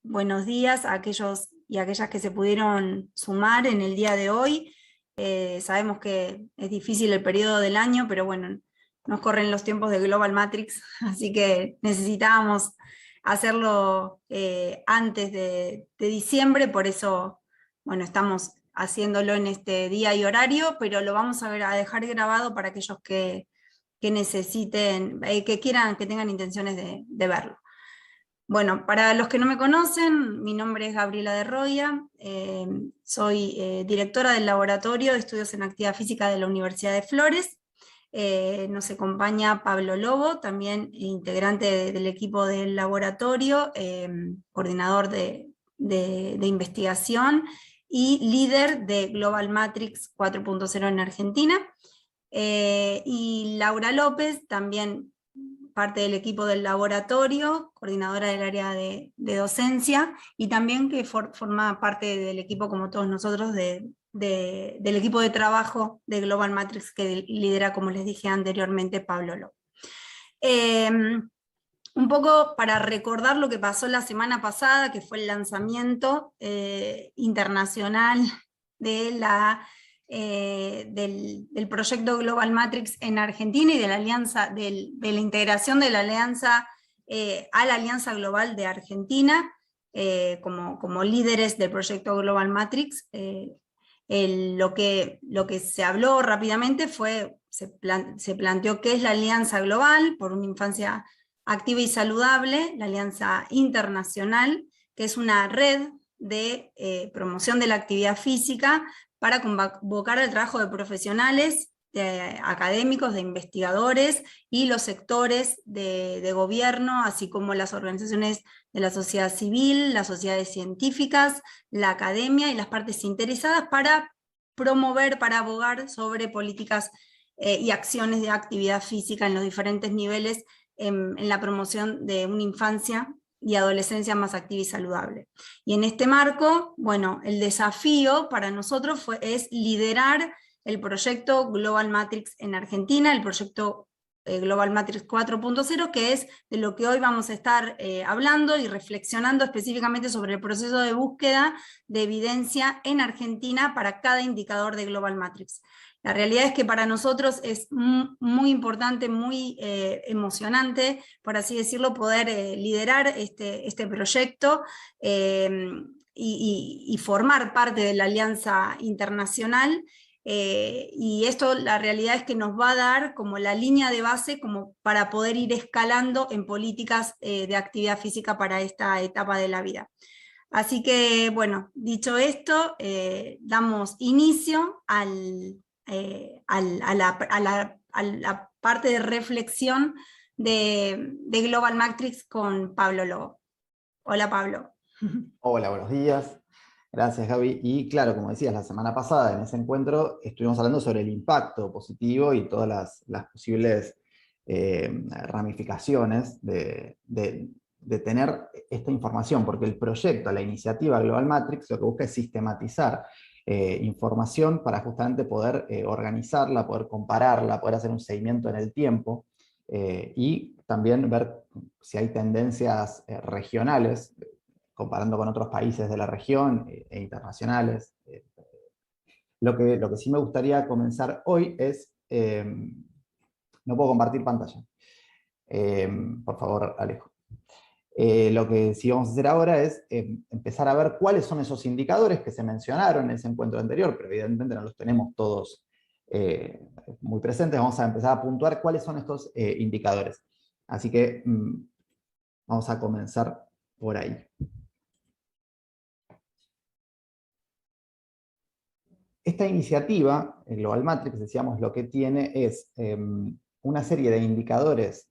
buenos días a aquellos y aquellas que se pudieron sumar en el día de hoy. Sabemos que es difícil el periodo del año, pero bueno, nos corren los tiempos de Global Matrix, así que necesitábamos hacerlo antes de diciembre, por eso, bueno, estamos haciéndolo en este día y horario, pero lo vamos a dejar grabado para aquellos que necesiten, que quieran, que tengan intenciones de verlo. Bueno, para los que no me conocen, mi nombre es Gabriela de Roya, soy directora del Laboratorio de Estudios en Actividad Física de la Universidad de Flores. Nos acompaña Pablo Lobo, también integrante del equipo del laboratorio, coordinador de investigación y líder de Global Matrix 4.0 en Argentina. Y Laura López, también parte del equipo del laboratorio, coordinadora del área de docencia, y también que forma parte del equipo, como todos nosotros, del equipo de trabajo de Global Matrix, que lidera, como les dije anteriormente, Pablo Lobo. Un poco para recordar lo que pasó la semana pasada, que fue el lanzamiento internacional de del proyecto Global Matrix en Argentina y de la alianza, de la integración de la alianza a la Alianza Global de Argentina como líderes del proyecto Global Matrix. Lo que se habló rápidamente fue, se planteó qué es la Alianza Global por una infancia activa y saludable, la Alianza Internacional, que es una red de promoción de la actividad física para convocar el trabajo de profesionales, de académicos, de investigadores y los sectores de gobierno, así como las organizaciones de la sociedad civil, las sociedades científicas, la academia y las partes interesadas para promover, para abogar sobre políticas y acciones de actividad física en los diferentes niveles en la promoción de una infancia y adolescencia más activa y saludable. Y en este marco, bueno, el desafío para nosotros es liderar el proyecto Global Matrix en Argentina, el proyecto Global Matrix 4.0, que es de lo que hoy vamos a estar hablando y reflexionando específicamente sobre el proceso de búsqueda de evidencia en Argentina para cada indicador de Global Matrix. La realidad es que para nosotros es muy importante, muy emocionante, por así decirlo, poder liderar este proyecto y formar parte de la Alianza Internacional. Y esto, la realidad es que nos va a dar como la línea de base como para poder ir escalando en políticas de actividad física para esta etapa de la vida. Así que, bueno, dicho esto, damos inicio a la parte de reflexión de Global Matrix con Pablo Lobo. Hola, Pablo. Hola, buenos días. Gracias, Gaby. Y claro, como decías, la semana pasada en ese encuentro estuvimos hablando sobre el impacto positivo y todas las posibles ramificaciones de tener esta información, porque el proyecto, la iniciativa Global Matrix, lo que busca es sistematizar información para justamente poder organizarla, poder compararla, poder hacer un seguimiento en el tiempo y también ver si hay tendencias regionales, comparando con otros países de la región e internacionales. Lo que sí me gustaría comenzar hoy es, no puedo compartir pantalla. Por favor, Alejo. Lo que sí vamos a hacer ahora es empezar a ver cuáles son esos indicadores que se mencionaron en ese encuentro anterior, pero evidentemente no los tenemos todos muy presentes. Vamos a empezar a puntuar cuáles son estos indicadores. Así que vamos a comenzar por ahí. Esta iniciativa, el Global Matrix, decíamos, lo que tiene es una serie de indicadores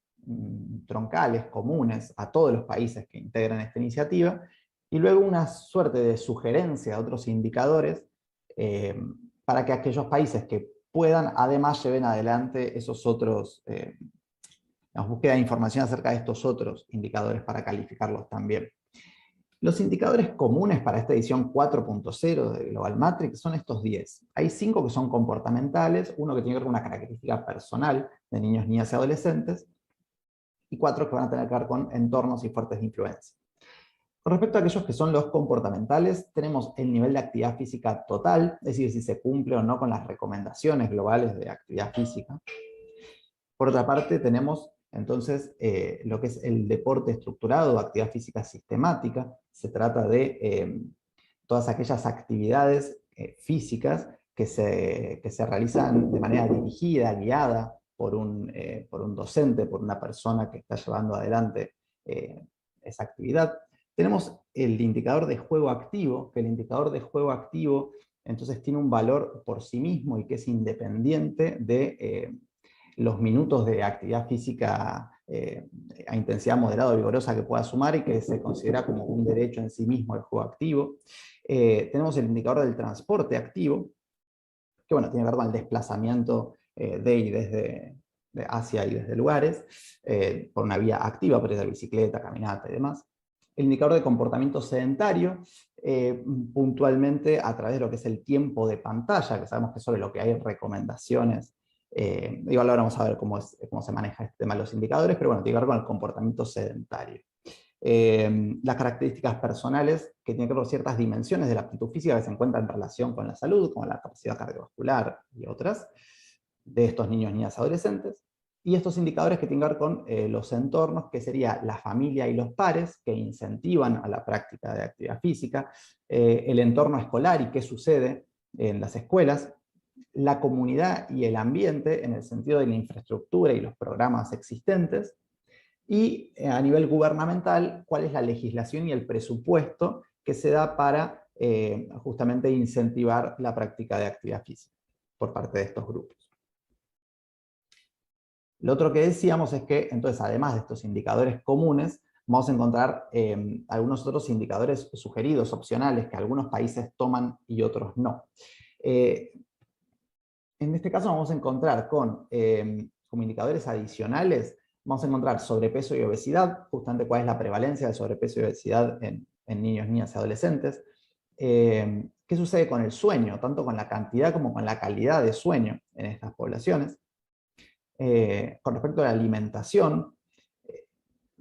troncales, comunes a todos los países que integran esta iniciativa, y luego una suerte de sugerencia de otros indicadores para que aquellos países que puedan, además lleven adelante esos otros, la búsqueda de información acerca de estos otros indicadores para calificarlos también. Los indicadores comunes para esta edición 4.0 de Global Matrix son estos 10. Hay 5 que son comportamentales, uno que tiene que ver con una característica personal de niños, niñas y adolescentes, y 4 que van a tener que ver con entornos y fuertes de influencia. Con respecto a aquellos que son los comportamentales, tenemos el nivel de actividad física total, es decir, si se cumple o no con las recomendaciones globales de actividad física. Por otra parte, tenemos entonces lo que es el deporte estructurado o actividad física sistemática. Se trata de todas aquellas actividades físicas que se realizan de manera dirigida, guiada por un docente, por una persona que está llevando adelante esa actividad. Tenemos el indicador de juego activo, que el indicador de juego activo entonces tiene un valor por sí mismo y que es independiente de los minutos de actividad física a intensidad moderada o vigorosa que pueda sumar y que se considera como un derecho en sí mismo el juego activo. Tenemos el indicador del transporte activo, que bueno, tiene que ver con el desplazamiento de y desde hacia y desde lugares, por una vía activa, por ejemplo, bicicleta, caminata y demás. El indicador de comportamiento sedentario, puntualmente a través de lo que es el tiempo de pantalla, que sabemos que sobre lo que hay recomendaciones. Igual ahora vamos a ver cómo se maneja este tema de los indicadores, pero bueno, tiene que ver con el comportamiento sedentario. Las características personales que tienen que ver con ciertas dimensiones de la aptitud física que se encuentran en relación con la salud, como la capacidad cardiovascular y otras, de estos niños, niñas, adolescentes. Y estos indicadores que tienen que ver con los entornos, que sería la familia y los pares, que incentivan a la práctica de actividad física, el entorno escolar y qué sucede en las escuelas, la comunidad y el ambiente en el sentido de la infraestructura y los programas existentes, y a nivel gubernamental, cuál es la legislación y el presupuesto que se da para justamente incentivar la práctica de actividad física por parte de estos grupos. Lo otro que decíamos es que, entonces, además de estos indicadores comunes, vamos a encontrar algunos otros indicadores sugeridos, opcionales, que algunos países toman y otros no. En este caso vamos a encontrar como indicadores adicionales, vamos a encontrar sobrepeso y obesidad, justamente cuál es la prevalencia de sobrepeso y obesidad en niños, niñas y adolescentes. ¿Qué sucede con el sueño? Tanto con la cantidad como con la calidad de sueño en estas poblaciones. Con respecto a la alimentación,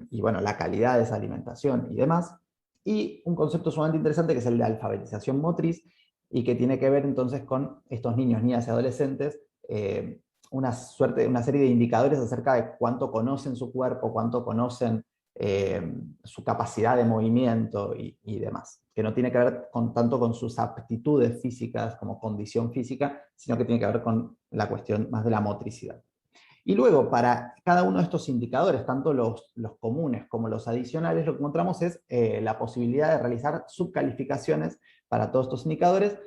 y bueno, la calidad de esa alimentación y demás. Y un concepto sumamente interesante que es el de alfabetización motriz, y que tiene que ver entonces con estos niños, niñas y adolescentes, una serie de indicadores acerca de cuánto conocen su cuerpo, cuánto conocen su capacidad de movimiento y demás, que no tiene que ver tanto con sus aptitudes físicas como condición física, sino que tiene que ver con la cuestión más de la motricidad. Y luego, para cada uno de estos indicadores, tanto los comunes como los adicionales, lo que encontramos es la posibilidad de realizar subcalificaciones para todos estos indicadores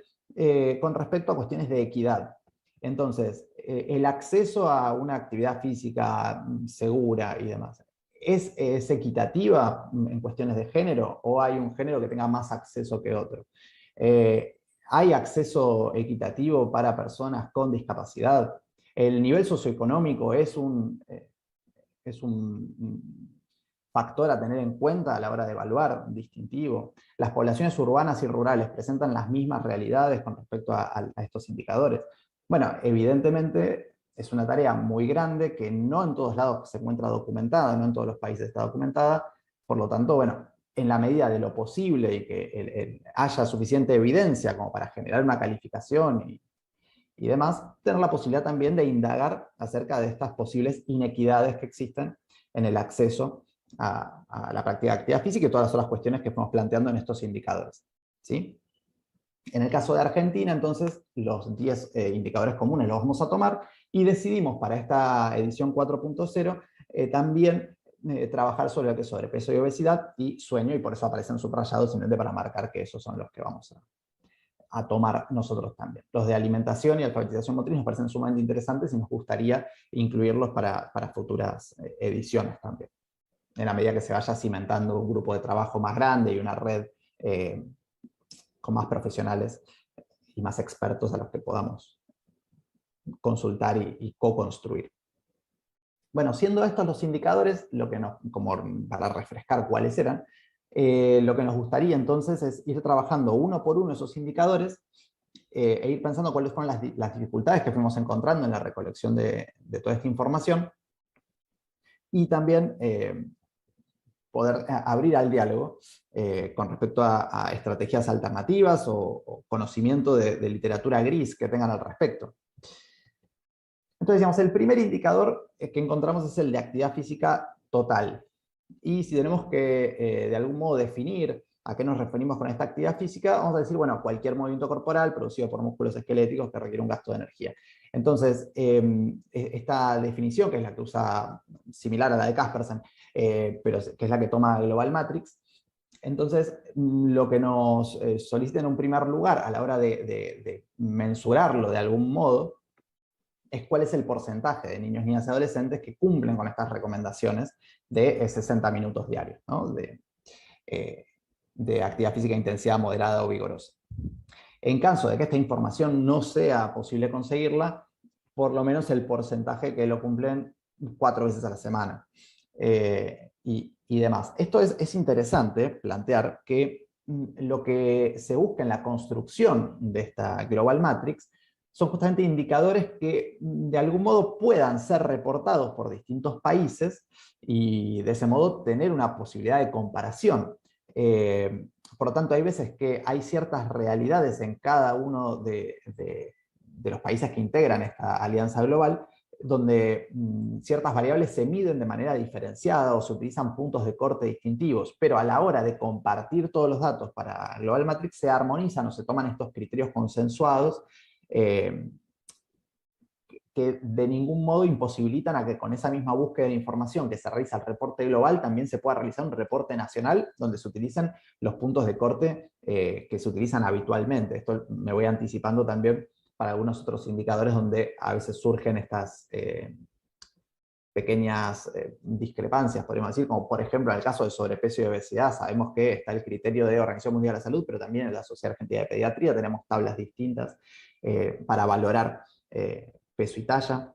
con respecto a cuestiones de equidad. Entonces, el acceso a una actividad física segura y demás, ¿es equitativa en cuestiones de género o hay un género que tenga más acceso que otro? ¿Hay acceso equitativo para personas con discapacidad? El nivel socioeconómico es un factor a tener en cuenta a la hora de evaluar distintivo. Las poblaciones urbanas y rurales presentan las mismas realidades con respecto a estos indicadores. Bueno, evidentemente es una tarea muy grande que no en todos lados se encuentra documentada, no en todos los países está documentada, por lo tanto, bueno, en la medida de lo posible y que haya suficiente evidencia como para generar una calificación y demás, tener la posibilidad también de indagar acerca de estas posibles inequidades que existen en el acceso a la práctica de actividad física y todas las otras cuestiones que fuimos planteando en estos indicadores. ¿Sí? En el caso de Argentina, entonces, los 10 indicadores comunes los vamos a tomar y decidimos para esta edición 4.0 también trabajar sobre lo que es sobrepeso y obesidad y sueño, y por eso aparecen subrayados simplemente para marcar que esos son los que vamos a tomar nosotros también. Los de alimentación y alfabetización motriz nos parecen sumamente interesantes y nos gustaría incluirlos para futuras ediciones también, en la medida que se vaya cimentando un grupo de trabajo más grande y una red con más profesionales y más expertos a los que podamos consultar y co-construir. Bueno, siendo estos los indicadores, como para refrescar cuáles eran, lo que nos gustaría entonces es ir trabajando uno por uno esos indicadores e ir pensando cuáles fueron las dificultades que fuimos encontrando en la recolección de toda esta información, y también poder abrir al diálogo con respecto a estrategias alternativas o conocimiento de literatura gris que tengan al respecto. Entonces, digamos, el primer indicador que encontramos es el de actividad física total. Y si tenemos que, de algún modo, definir a qué nos referimos con esta actividad física, vamos a decir, bueno, cualquier movimiento corporal producido por músculos esqueléticos que requiere un gasto de energía. Entonces, esta definición, que es la que usa, similar a la de Kaspersen, pero que es la que toma Global Matrix, entonces, lo que nos solicita en un primer lugar, a la hora de mensurarlo de algún modo, es cuál es el porcentaje de niños, niñas y adolescentes que cumplen con estas recomendaciones de 60 minutos diarios, ¿no? De actividad física de intensidad moderada o vigorosa. En caso de que esta información no sea posible conseguirla, por lo menos el porcentaje que lo cumplen 4 veces a la semana y demás. Esto es interesante plantear que lo que se busca en la construcción de esta Global Matrix son justamente indicadores que de algún modo puedan ser reportados por distintos países y de ese modo tener una posibilidad de comparación. Por lo tanto, hay veces que hay ciertas realidades en cada uno de los países que integran esta alianza global, donde ciertas variables se miden de manera diferenciada o se utilizan puntos de corte distintivos, pero a la hora de compartir todos los datos para Global Matrix se armonizan o se toman estos criterios consensuados que de ningún modo imposibilitan a que con esa misma búsqueda de información que se realiza el reporte global, también se pueda realizar un reporte nacional donde se utilicen los puntos de corte que se utilizan habitualmente. Esto me voy anticipando también para algunos otros indicadores donde a veces surgen estas pequeñas discrepancias, podríamos decir, como por ejemplo en el caso de sobrepeso y obesidad. Sabemos que está el criterio de Organización Mundial de la Salud, pero también en la Sociedad Argentina de Pediatría tenemos tablas distintas para valorar peso y talla.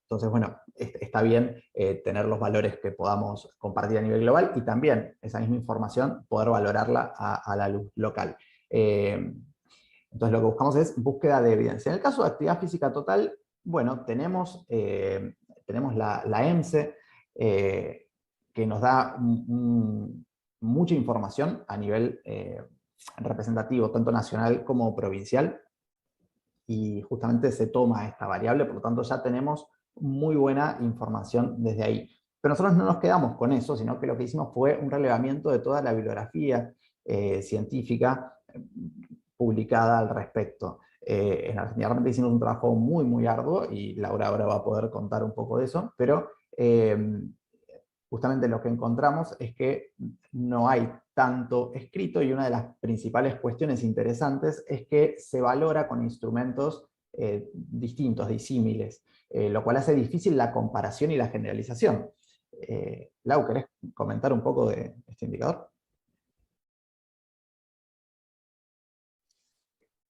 Entonces, bueno, está bien tener los valores que podamos compartir a nivel global y también esa misma información poder valorarla a la luz local. Entonces, lo que buscamos es búsqueda de evidencia. En el caso de actividad física total, bueno, tenemos la EMSE, que nos da mucha información a nivel representativo, tanto nacional como provincial, y justamente se toma esta variable, por lo tanto ya tenemos muy buena información desde ahí. Pero nosotros no nos quedamos con eso, sino que lo que hicimos fue un relevamiento de toda la bibliografía científica publicada al respecto. En Argentina realmente hicimos un trabajo muy, muy arduo, y Laura ahora va a poder contar un poco de eso, pero justamente lo que encontramos es que no hay tanto escrito, y una de las principales cuestiones interesantes es que se valora con instrumentos distintos, disímiles, lo cual hace difícil la comparación y la generalización. Lau, ¿querés comentar un poco de este indicador?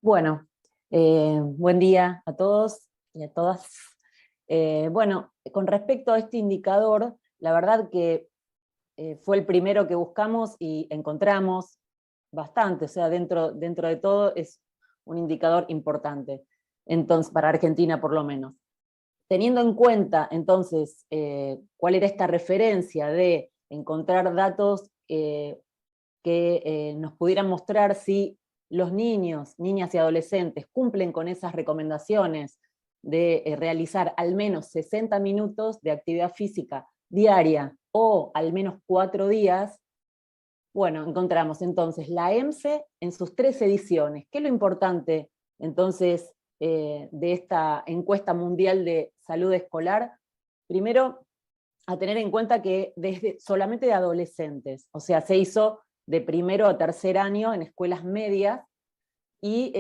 Bueno, buen día a todos y a todas. Bueno, con respecto a este indicador, la verdad que fue el primero que buscamos y encontramos bastante, o sea, dentro de todo es un indicador importante, entonces, para Argentina por lo menos. Teniendo en cuenta, entonces, cuál era esta referencia de encontrar datos que nos pudieran mostrar si los niños, niñas y adolescentes cumplen con esas recomendaciones de realizar al menos 60 minutos de actividad física diaria o al menos 4 días, bueno, encontramos entonces la EMSE en sus 3 ediciones. ¿Qué es lo importante entonces de esta encuesta mundial de salud escolar? Primero, a tener en cuenta que solamente de adolescentes, o sea, se hizo de primero a tercer año en escuelas medias, y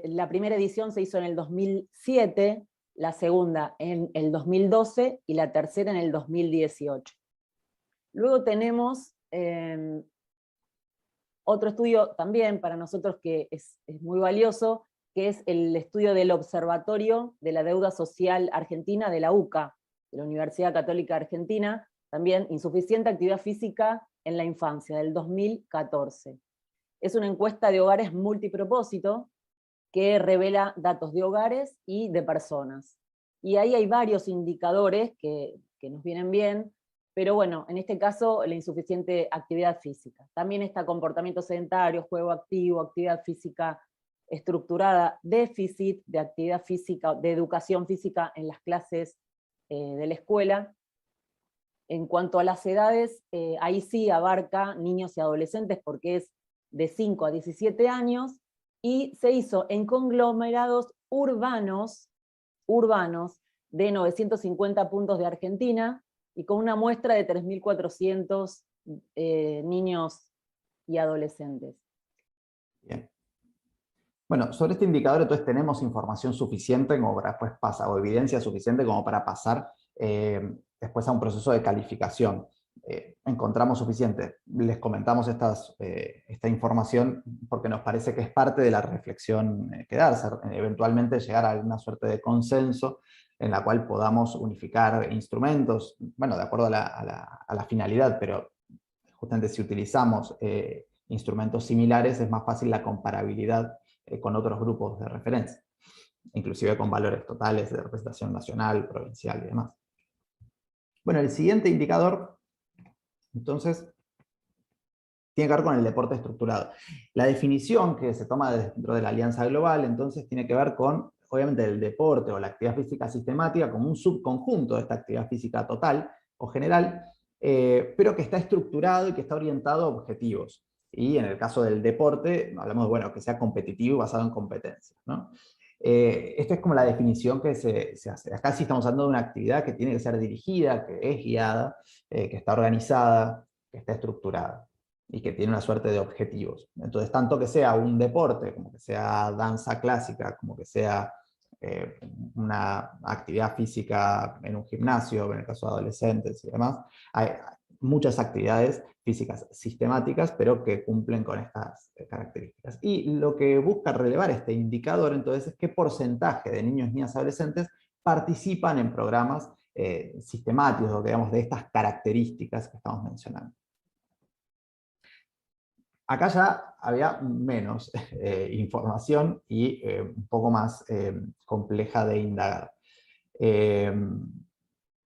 la primera edición se hizo en el 2007, la segunda en el 2012 y la tercera en el 2018. Luego tenemos otro estudio también para nosotros que es muy valioso, que es el estudio del Observatorio de la Deuda Social Argentina de la UCA, de la Universidad Católica Argentina, también insuficiente actividad física en la infancia, del 2014. Es una encuesta de hogares multipropósito que revela datos de hogares y de personas. Y ahí hay varios indicadores que nos vienen bien, pero bueno, en este caso la insuficiente actividad física. También está comportamiento sedentario, juego activo, actividad física estructurada, déficit de actividad física, de educación física en las clases de la escuela. En cuanto a las edades, ahí sí abarca niños y adolescentes porque es de 5 a 17 años, y se hizo en conglomerados urbanos de 950 puntos de Argentina, y con una muestra de 3.400 niños y adolescentes. Bien. Bueno, sobre este indicador entonces tenemos información suficiente como para después pasar, o evidencia suficiente como para pasar después a un proceso de calificación. Encontramos suficiente. Les comentamos esta información porque nos parece que es parte de la reflexión que darse, eventualmente llegar a una suerte de consenso en la cual podamos unificar instrumentos, bueno, de acuerdo a la finalidad, pero justamente si utilizamos instrumentos similares es más fácil la comparabilidad con otros grupos de referencia, inclusive con valores totales de representación nacional, provincial y demás. Bueno, el siguiente indicador, entonces, tiene que ver con el deporte estructurado. La definición que se toma dentro de la Alianza Global, entonces, tiene que ver con, obviamente, el deporte o la actividad física sistemática como un subconjunto de esta actividad física total o general, pero que está estructurado y que está orientado a objetivos. Y en el caso del deporte, hablamos de, bueno, que sea competitivo y basado en competencias, ¿no? Esta es como la definición que se hace. Acá sí estamos hablando de una actividad que tiene que ser dirigida, que es guiada, que está organizada, que está estructurada y que tiene una suerte de objetivos. Entonces, tanto que sea un deporte, como que sea danza clásica, como que sea una actividad física en un gimnasio, en el caso de adolescentes y demás, hay muchas actividades físicas sistemáticas, pero que cumplen con estas características. Y lo que busca relevar este indicador, entonces, es qué porcentaje de niños, niñas y adolescentes participan en programas sistemáticos, digamos, de estas características que estamos mencionando. Acá ya había menos información y un poco más compleja de indagar.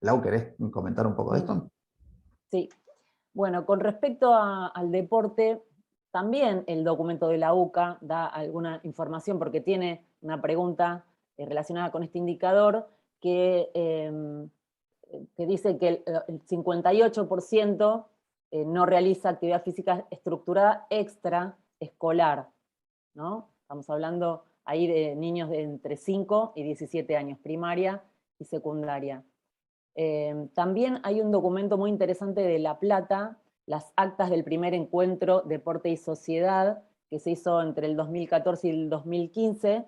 Lau, ¿querés comentar un poco de esto? Sí. Bueno, con respecto al deporte, también el documento de la UCA da alguna información porque tiene una pregunta relacionada con este indicador que dice que el 58% no realiza actividad física estructurada extraescolar, ¿no? Estamos hablando ahí de niños de entre 5 y 17 años, primaria y secundaria. También hay un documento muy interesante de La Plata, las actas del primer encuentro Deporte y Sociedad, que se hizo entre el 2014 y el 2015,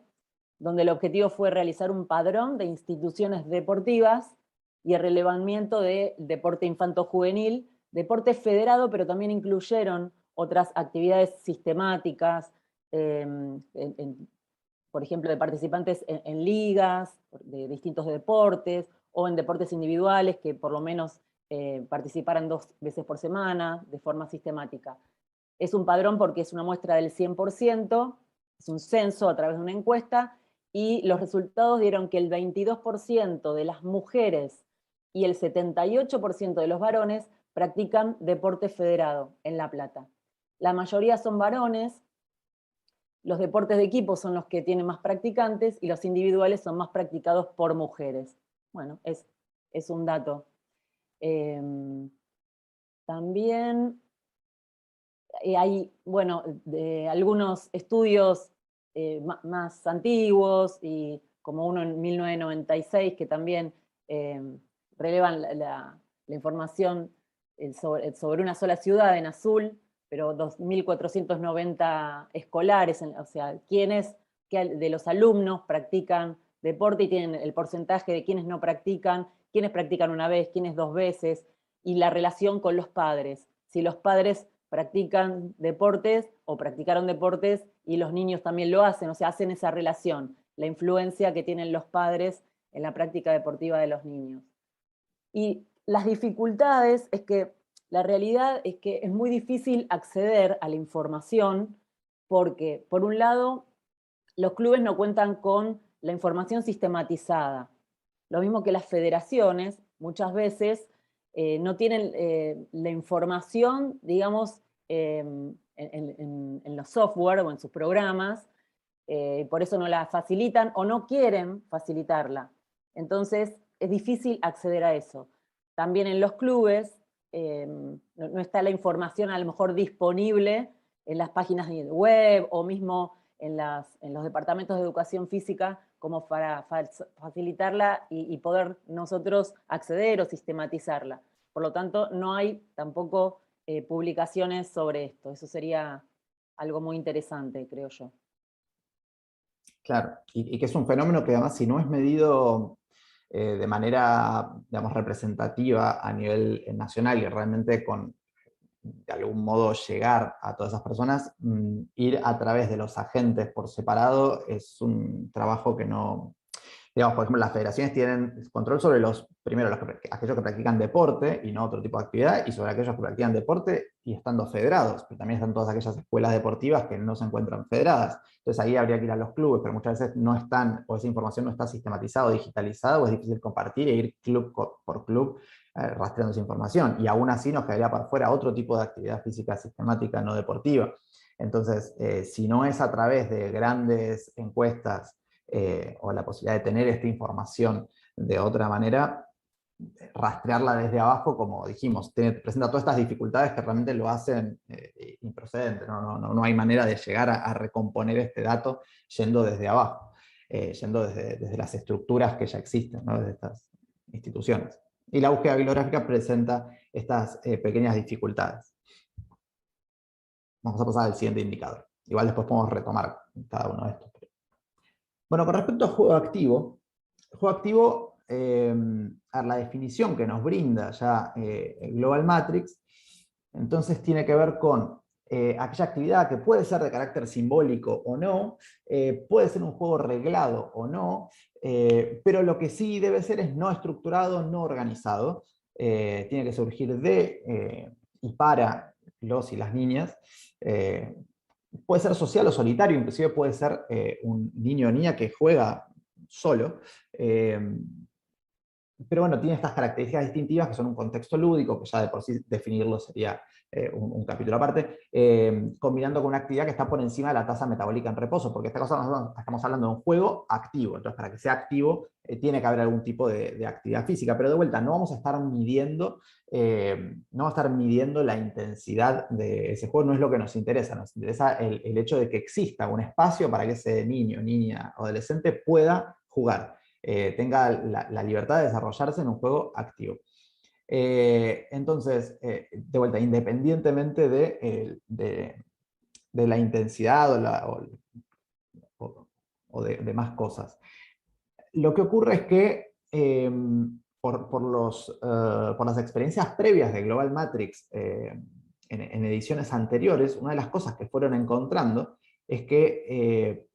donde el objetivo fue realizar un padrón de instituciones deportivas y el relevamiento de deporte infanto-juvenil, deporte federado, pero también incluyeron otras actividades sistemáticas, por ejemplo, de participantes en ligas de distintos deportes, o en deportes individuales que por lo menos participaran 2 veces por semana, de forma sistemática. Es un padrón porque es una muestra del 100%, es un censo a través de una encuesta, y los resultados dieron que el 22% de las mujeres y el 78% de los varones practican deporte federado en La Plata. La mayoría son varones, los deportes de equipo son los que tienen más practicantes y los individuales son más practicados por mujeres. Bueno, es un dato. También hay, bueno, algunos estudios más antiguos, y como uno en 1996, que también relevan la información sobre una sola ciudad en azul, pero 2.490 escolares, o sea, quienes de los alumnos practican deporte y tienen el porcentaje de quienes no practican, quienes practican una vez, quienes 2 veces, y la relación con los padres. Si los padres practican deportes o practicaron deportes y los niños también lo hacen, o sea, hacen esa relación, la influencia que tienen los padres en la práctica deportiva de los niños. Y las dificultades es que la realidad es que es muy difícil acceder a la información porque, por un lado, los clubes no cuentan con la información sistematizada. Lo mismo que las federaciones, muchas veces no tienen la información, digamos, en los software o en sus programas, por eso no la facilitan o no quieren facilitarla. Entonces es difícil acceder a eso. También en los clubes no está la información a lo mejor disponible en las páginas de web o mismo en los departamentos de educación física como para facilitarla y poder nosotros acceder o sistematizarla. Por lo tanto, no hay tampoco publicaciones sobre esto. Eso sería algo muy interesante, creo yo. Claro, y que es un fenómeno que además si no es medido de manera, digamos, representativa a nivel nacional y realmente con, de algún modo, llegar a todas esas personas, ir a través de los agentes por separado es un trabajo que no... Digamos, por ejemplo, las federaciones tienen control sobre primero, aquellos que practican deporte y no otro tipo de actividad, y sobre aquellos que practican deporte y estando federados, pero también están todas aquellas escuelas deportivas que no se encuentran federadas. Entonces ahí habría que ir a los clubes, pero muchas veces no están, o esa información no está sistematizada o digitalizada, o es difícil compartir e ir club por club rastreando esa información. Y aún así nos quedaría para fuera otro tipo de actividad física sistemática no deportiva. Entonces, si no es a través de grandes encuestas, o la posibilidad de tener esta información de otra manera, rastrearla desde abajo, como dijimos, presenta todas estas dificultades que realmente lo hacen improcedente. No hay manera de llegar a recomponer este dato yendo desde abajo, yendo desde las estructuras que ya existen, ¿no? Desde estas instituciones. Y la búsqueda bibliográfica presenta estas pequeñas dificultades. Vamos a pasar al siguiente indicador. Igual después podemos retomar cada uno de estos. Bueno, con respecto a juego activo, la definición que nos brinda ya Global Matrix, entonces tiene que ver con aquella actividad que puede ser de carácter simbólico o no, puede ser un juego reglado o no, pero lo que sí debe ser es no estructurado, no organizado, tiene que surgir de y para los y las niñas, puede ser social o solitario, inclusive puede ser un niño o niña que juega solo, pero bueno, tiene estas características distintivas que son un contexto lúdico, que ya de por sí definirlo sería un capítulo aparte, combinando con una actividad que está por encima de la tasa metabólica en reposo, porque esta cosa nosotros estamos hablando de un juego activo, entonces para que sea activo tiene que haber algún tipo de actividad física, pero de vuelta no vamos a estar midiendo la intensidad de ese juego, no es lo que nos interesa el hecho de que exista un espacio para que ese niño, niña o adolescente pueda jugar. Tenga la libertad de desarrollarse en un juego activo. Entonces, de vuelta, independientemente de la intensidad o de más cosas. Lo que ocurre es que por las experiencias previas de Global Matrix en ediciones anteriores, una de las cosas que fueron encontrando es que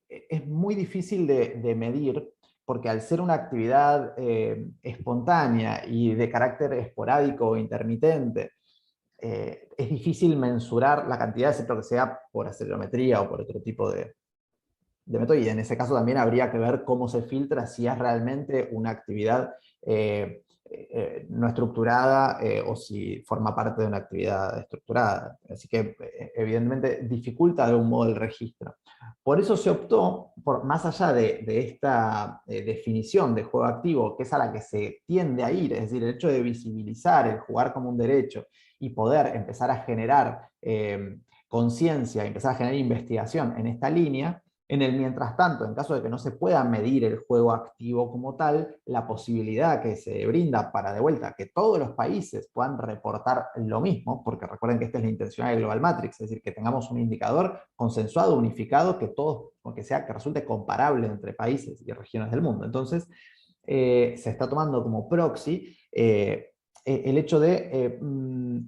es muy difícil de medir, porque al ser una actividad espontánea y de carácter esporádico o intermitente, es difícil mensurar la cantidad, excepto que sea por acelerometría o por otro tipo de método, y en ese caso también habría que ver cómo se filtra si es realmente una actividad no estructurada o si forma parte de una actividad estructurada. Así que evidentemente dificulta de un modo el registro. Por eso se optó, más allá de esta definición de juego activo, que es a la que se tiende a ir, es decir, el hecho de visibilizar el jugar como un derecho y poder empezar a generar conciencia, empezar a generar investigación en esta línea. En el mientras tanto, en caso de que no se pueda medir el juego activo como tal, la posibilidad que se brinda para, de vuelta, que todos los países puedan reportar lo mismo, porque recuerden que esta es la intención de Global Matrix, es decir, que tengamos un indicador consensuado, unificado, que resulte comparable entre países y regiones del mundo. Entonces, se está tomando como proxy el hecho de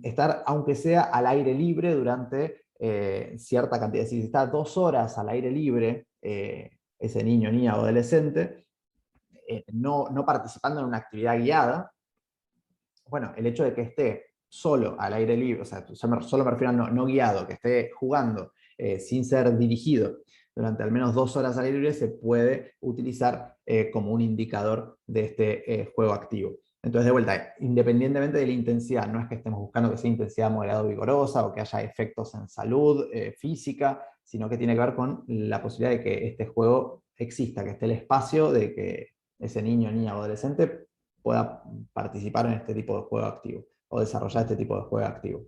estar, aunque sea al aire libre durante cierta cantidad. Si está 2 horas al aire libre, ese niño, niña o adolescente, no participando en una actividad guiada, bueno, el hecho de que esté solo al aire libre, o sea, solo me refiero a no guiado, que esté jugando sin ser dirigido durante al menos 2 horas al aire libre, se puede utilizar como un indicador de este juego activo. Entonces, de vuelta, independientemente de la intensidad, no es que estemos buscando que sea intensidad moderada o vigorosa o que haya efectos en salud física, sino que tiene que ver con la posibilidad de que este juego exista, que esté el espacio de que ese niño, niña o adolescente pueda participar en este tipo de juego activo o desarrollar este tipo de juego activo.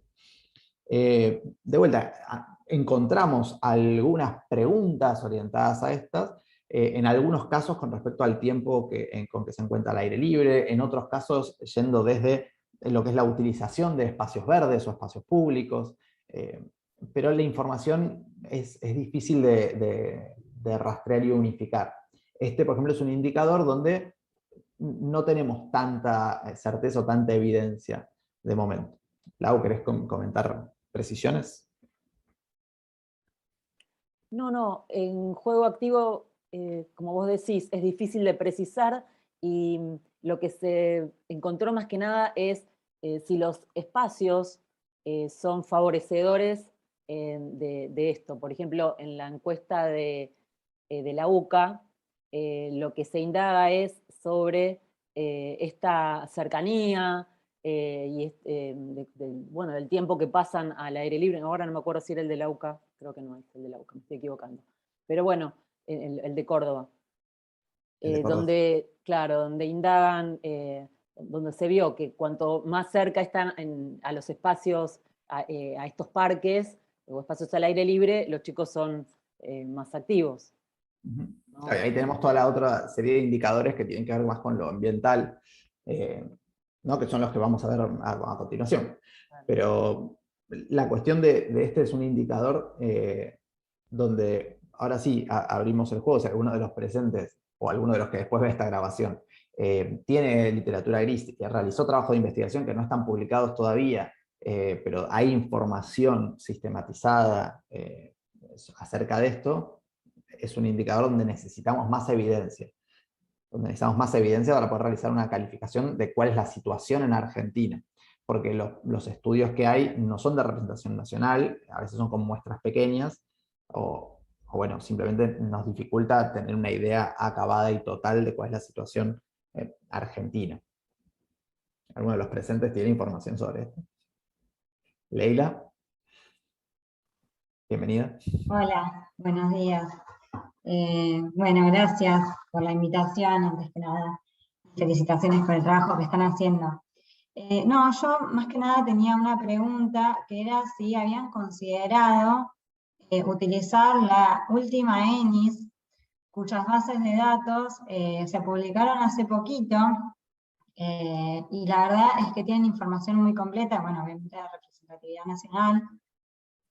De vuelta, encontramos algunas preguntas orientadas a estas, en algunos casos con respecto al tiempo con que se encuentra al aire libre, en otros casos yendo desde lo que es la utilización de espacios verdes o espacios públicos, pero la información es difícil de rastrear y unificar. Este, por ejemplo, es un indicador donde no tenemos tanta certeza o tanta evidencia de momento. Lau, ¿querés comentar precisiones? No, en juego activo, como vos decís, es difícil de precisar y lo que se encontró más que nada es si los espacios son favorecedores de esto. Por ejemplo, en la encuesta de la UCA, lo que se indaga es sobre esta cercanía bueno, del tiempo que pasan al aire libre. Ahora no me acuerdo si era el de la UCA, creo que no es el de la UCA, me estoy equivocando. Pero bueno, el de Córdoba. Donde, claro, donde indagan, donde se vio que cuanto más cerca están a los espacios, a estos parques o espacios al aire libre, los chicos son más activos. ¿No? Claro, ahí tenemos toda la otra serie de indicadores que tienen que ver más con lo ambiental, ¿no? Que son los que vamos a ver a continuación. Pero la cuestión de este es un indicador donde ahora sí abrimos el juego, si alguno de los presentes o alguno de los que después ve esta grabación tiene literatura gris, que realizó trabajo de investigación que no están publicados todavía, pero hay información sistematizada acerca de esto, es un indicador donde necesitamos más evidencia. Para poder realizar una calificación de cuál es la situación en Argentina. Porque los estudios que hay no son de representación nacional, a veces son con muestras pequeñas, o bueno, simplemente nos dificulta tener una idea acabada y total de cuál es la situación argentina. ¿Alguno de los presentes tiene información sobre esto? Leila, bienvenida. Hola, buenos días. Bueno, gracias por la invitación, antes que nada. Felicitaciones por el trabajo que están haciendo. No, yo más que nada tenía una pregunta, que era si habían considerado utilizar la última ENIS, cuyas bases de datos se publicaron hace poquito, y la verdad es que tienen información muy completa, bueno, obviamente de representatividad nacional,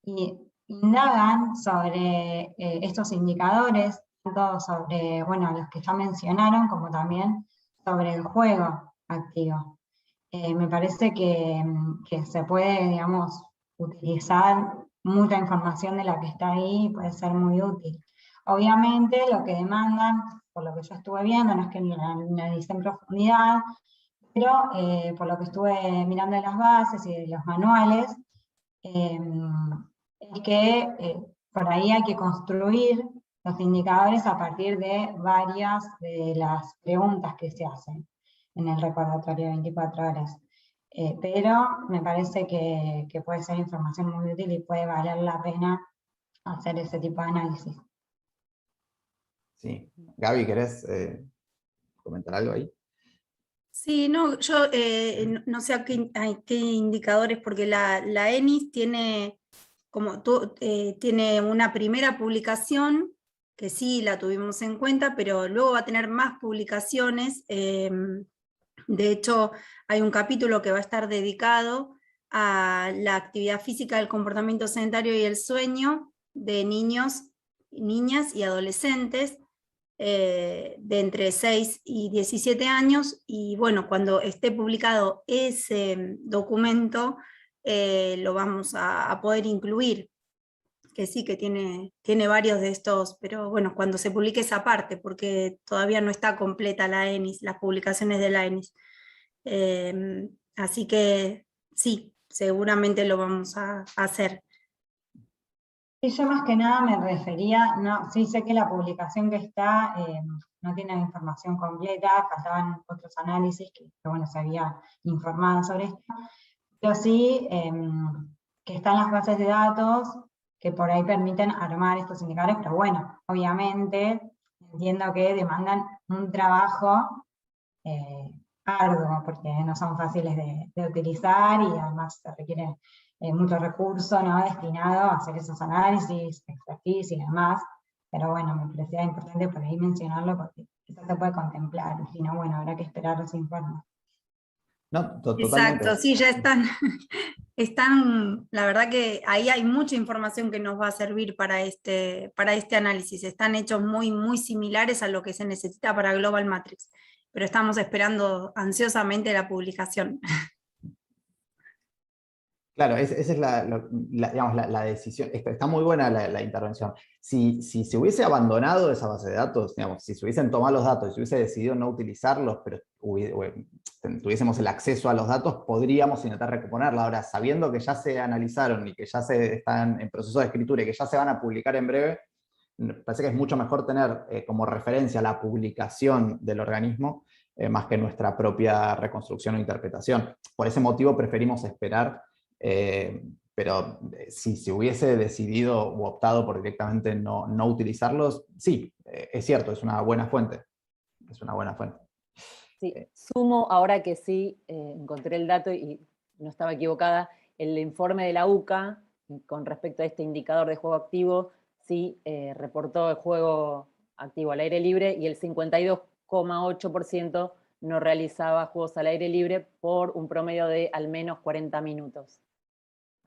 y indagan sobre estos indicadores, tanto sobre, bueno, los que ya mencionaron, como también sobre el juego activo. Me parece que se puede, digamos, utilizar mucha información de la que está ahí y puede ser muy útil. Obviamente lo que demandan, por lo que yo estuve viendo, no es que la analicé en profundidad, pero por lo que estuve mirando de las bases y de los manuales, es que por ahí hay que construir los indicadores a partir de varias de las preguntas que se hacen en el recordatorio de 24 horas. Pero me parece que puede ser información muy útil y puede valer la pena hacer ese tipo de análisis. Sí. Gaby, ¿querés comentar algo ahí? Sí, no, yo no sé a qué indicadores, porque la ENIS tiene, tiene una primera publicación, que sí la tuvimos en cuenta, pero luego va a tener más publicaciones. De hecho, hay un capítulo que va a estar dedicado a la actividad física, el comportamiento sedentario y el sueño de niños, niñas y adolescentes, de entre 6 y 17 años, y bueno, cuando esté publicado ese documento, lo vamos a poder incluir, que sí, que tiene varios de estos, pero bueno, cuando se publique esa parte, porque todavía no está completa la ENIS, las publicaciones de la ENIS. Así que sí, seguramente lo vamos a hacer. Y yo más que nada me refería, no, sí sé que la publicación que está no tiene la información completa, faltaban otros análisis que bueno, se había informado sobre esto, pero sí que están las bases de datos que por ahí permiten armar estos indicadores, pero bueno, obviamente entiendo que demandan un trabajo arduo, porque no son fáciles de utilizar y además se requiere mucho recurso, ¿no?, destinado a hacer esos análisis, expertise y demás. Pero bueno, me parecía importante por ahí mencionarlo porque eso se puede contemplar, y si no, bueno, habrá que esperar los informes. No, Exacto, totalmente. sí, ya están, la verdad que ahí hay mucha información que nos va a servir para este análisis. Están hechos muy, muy similares a lo que se necesita para Global Matrix, pero estamos esperando ansiosamente la publicación. Claro, esa es digamos, la decisión. Está muy buena la intervención. Si se hubiese abandonado esa base de datos, digamos, si se hubiesen tomado los datos y se hubiese decidido no utilizarlos, pero tuviésemos el acceso a los datos, podríamos intentar recomponerla. Ahora, sabiendo que ya se analizaron y que ya están en proceso de escritura y que ya se van a publicar en breve, parece que es mucho mejor tener como referencia la publicación del organismo más que nuestra propia reconstrucción o interpretación. Por ese motivo preferimos esperar. Pero si se hubiese decidido o optado por directamente no utilizarlos, sí, es cierto, es una buena fuente. Es una buena fuente. Sí, sumo, ahora que sí, encontré el dato y no estaba equivocada, el informe de la UCA con respecto a este indicador de juego activo, sí reportó el juego activo al aire libre y el 52,8% no realizaba juegos al aire libre por un promedio de al menos 40 minutos.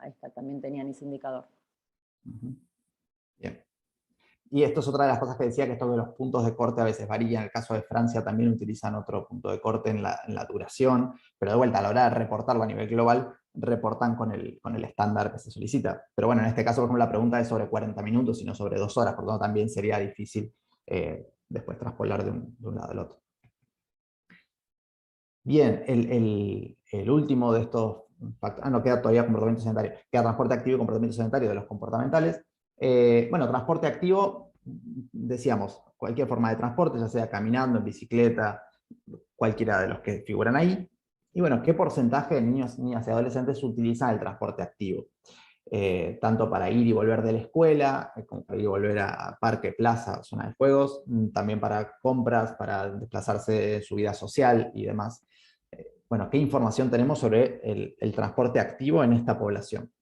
Ahí está, también tenían ese indicador. Bien. Y esto es otra de las cosas que decía, que esto de los puntos de corte a veces varía. En el caso de Francia también utilizan otro punto de corte en la duración, pero de vuelta, a la hora de reportarlo a nivel global, reportan con el estándar que se solicita. Pero bueno, en este caso, por ejemplo, la pregunta es sobre 40 minutos y no sobre 2 horas, por lo tanto también sería difícil después traspolar de un lado al otro. Bien, el último de estos factores, no queda todavía comportamiento sedentario, queda transporte activo y comportamiento sedentario de los comportamentales. Bueno, transporte activo, decíamos, cualquier forma de transporte, ya sea caminando, en bicicleta, cualquiera de los que figuran ahí. Y bueno, ¿qué porcentaje de niños, niñas y adolescentes utilizan el transporte activo? Tanto para ir y volver de la escuela, como para ir y volver a parque, plaza, zona de juegos, también para compras, para desplazarse en su vida social y demás. Bueno, ¿qué información tenemos sobre el transporte activo en esta población?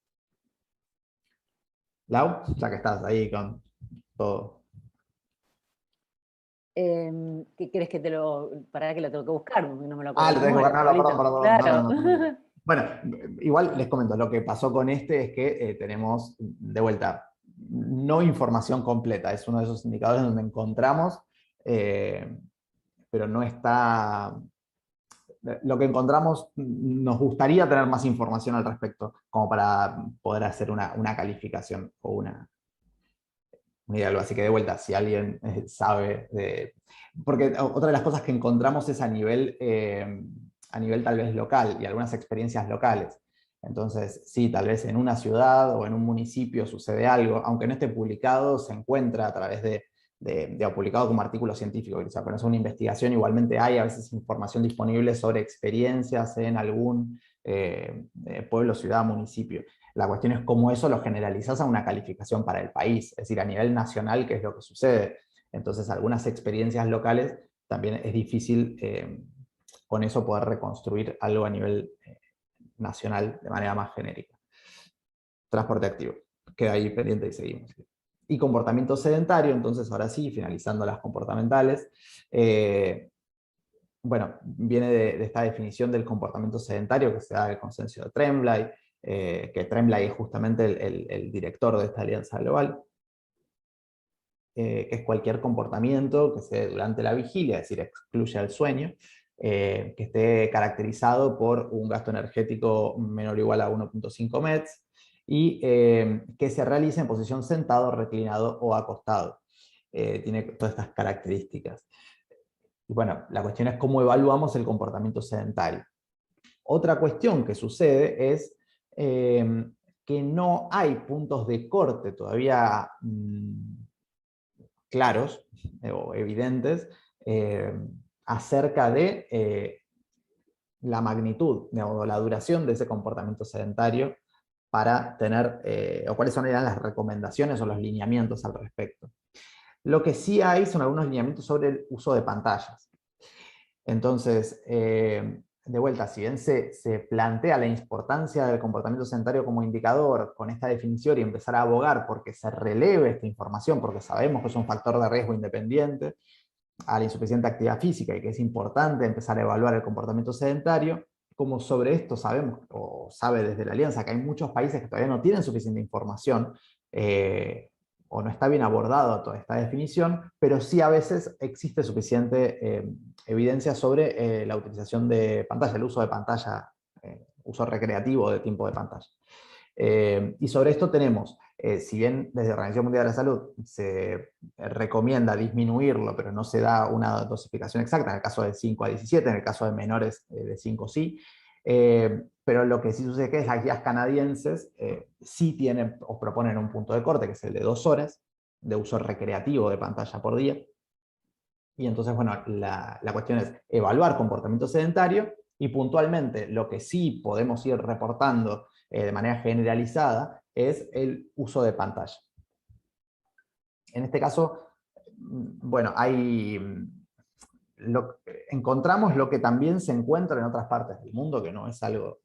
Lau, ya que estás ahí con todo. ¿Qué crees que para que lo tengo que buscar? Porque no me lo acuerdo Ah, de lo tenés que memoria, buscar, no, perdón, Pablito. perdón, Claro. no. Bueno, igual les comento, lo que pasó con este es que tenemos, de vuelta, no información completa, es uno de esos indicadores donde encontramos, pero no está... Lo que encontramos, nos gustaría tener más información al respecto, como para poder hacer una calificación o una idea. Así que de vuelta, si alguien sabe de... Porque otra de las cosas que encontramos es a nivel tal vez local y algunas experiencias locales. Entonces, sí, tal vez en una ciudad o en un municipio sucede algo, aunque no esté publicado, se encuentra a través de publicado como artículo científico, o sea, pero es una investigación, igualmente hay a veces información disponible sobre experiencias en algún pueblo, ciudad, municipio. La cuestión es cómo eso lo generalizas a una calificación para el país, es decir, a nivel nacional, qué es lo que sucede. Entonces, algunas experiencias locales también es difícil con eso poder reconstruir algo a nivel nacional de manera más genérica. Transporte activo, queda ahí pendiente y seguimos. Y comportamiento sedentario, entonces ahora sí, finalizando las comportamentales, bueno, viene de esta definición del comportamiento sedentario que se da del consenso de Tremblay, que Tremblay es justamente el director de esta alianza global, que es cualquier comportamiento que se dé durante la vigilia, es decir, excluye al sueño, que esté caracterizado por un gasto energético menor o igual a 1.5 METs, y que se realice en posición sentado, reclinado o acostado. Tiene todas estas características. Y bueno, la cuestión es cómo evaluamos el comportamiento sedentario. Otra cuestión que sucede es que no hay puntos de corte todavía claros o evidentes acerca de la magnitud o la duración de ese comportamiento sedentario para tener, o cuáles son las recomendaciones o los lineamientos al respecto. Lo que sí hay son algunos lineamientos sobre el uso de pantallas. Entonces, de vuelta, si bien se plantea la importancia del comportamiento sedentario como indicador con esta definición y empezar a abogar porque se releve esta información, porque sabemos que es un factor de riesgo independiente a la insuficiente actividad física y que es importante empezar a evaluar el comportamiento sedentario, como sobre esto sabemos, o sabe desde la Alianza, que hay muchos países que todavía no tienen suficiente información, o no está bien abordado toda esta definición, pero sí a veces existe suficiente evidencia sobre la utilización de pantalla, el uso de pantalla, uso recreativo de tiempo de pantalla. Y sobre esto tenemos, si bien desde la Organización Mundial de la Salud se recomienda disminuirlo, pero no se da una dosificación exacta, en el caso de 5 a 17, en el caso de menores de 5 sí, pero lo que sí sucede es que las guías canadienses sí tienen o proponen un punto de corte, que es el de 2 horas de uso recreativo de pantalla por día. Y entonces, bueno, la cuestión es evaluar comportamiento sedentario y puntualmente lo que sí podemos ir reportando de manera generalizada es el uso de pantalla. En este caso, bueno, encontramos lo que también se encuentra en otras partes del mundo, que no es algo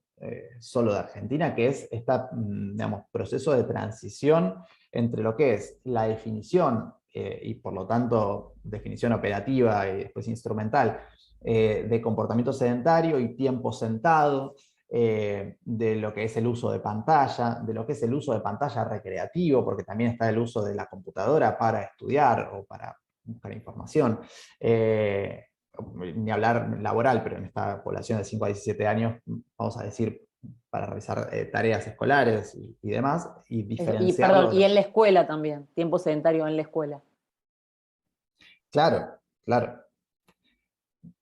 solo de Argentina, que es este, digamos, proceso de transición entre lo que es la definición y por lo tanto definición operativa y después instrumental de comportamiento sedentario y tiempo sentado, de lo que es el uso de pantalla, de lo que es el uso de pantalla recreativo, porque también está el uso de la computadora para estudiar o para buscar información, ni hablar laboral, pero en esta población de 5 a 17 años, vamos a decir, para realizar tareas escolares y demás, y diferenciarlo. Perdón, y en la escuela también, tiempo sedentario en la escuela. Claro, claro.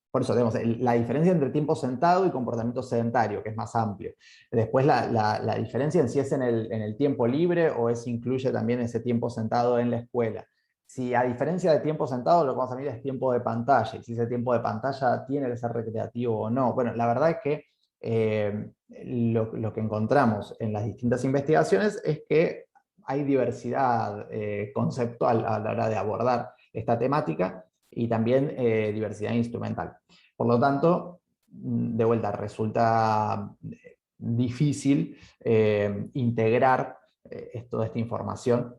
Por eso tenemos la diferencia entre tiempo sentado y comportamiento sedentario, que es más amplio. Después la diferencia en si es en el tiempo libre o incluye también ese tiempo sentado en la escuela. Si a diferencia de tiempo sentado lo que vamos a medir es tiempo de pantalla, y si ese tiempo de pantalla tiene que ser recreativo o no. Bueno, la verdad es que lo que encontramos en las distintas investigaciones es que hay diversidad conceptual a la hora de abordar esta temática y también diversidad instrumental. Por lo tanto, de vuelta, resulta difícil integrar toda esta información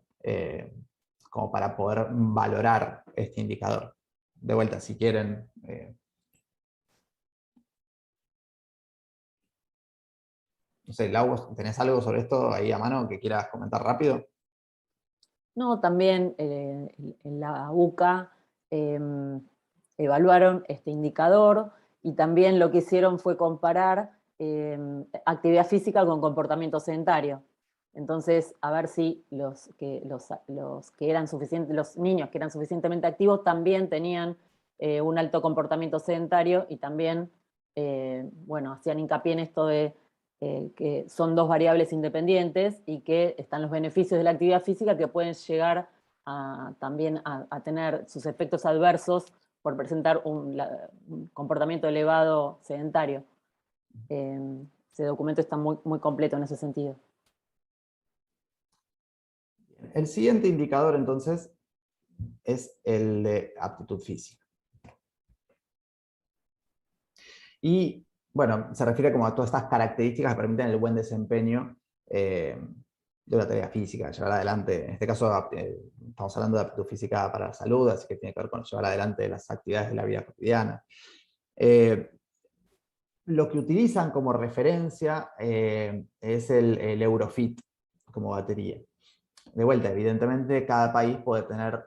como para poder valorar este indicador. De vuelta, si quieren... no sé, Lau, ¿tenés algo sobre esto ahí a mano que quieras comentar rápido? No, también en la UCA evaluaron este indicador y también lo que hicieron fue comparar actividad física con comportamiento sedentario. Entonces, a ver si los niños que eran suficientemente activos también tenían un alto comportamiento sedentario y también, bueno, hacían hincapié en esto de que son dos variables independientes y que están los beneficios de la actividad física que pueden llegar también a tener sus efectos adversos por presentar un comportamiento elevado sedentario. Ese documento está muy, muy completo en ese sentido. El siguiente indicador, entonces, es el de aptitud física. Y, bueno, se refiere como a todas estas características que permiten el buen desempeño de una tarea física, llevar adelante, en este caso estamos hablando de aptitud física para la salud, así que tiene que ver con llevar adelante las actividades de la vida cotidiana. Lo que utilizan como referencia es el Eurofit como batería. De vuelta, evidentemente cada país puede tener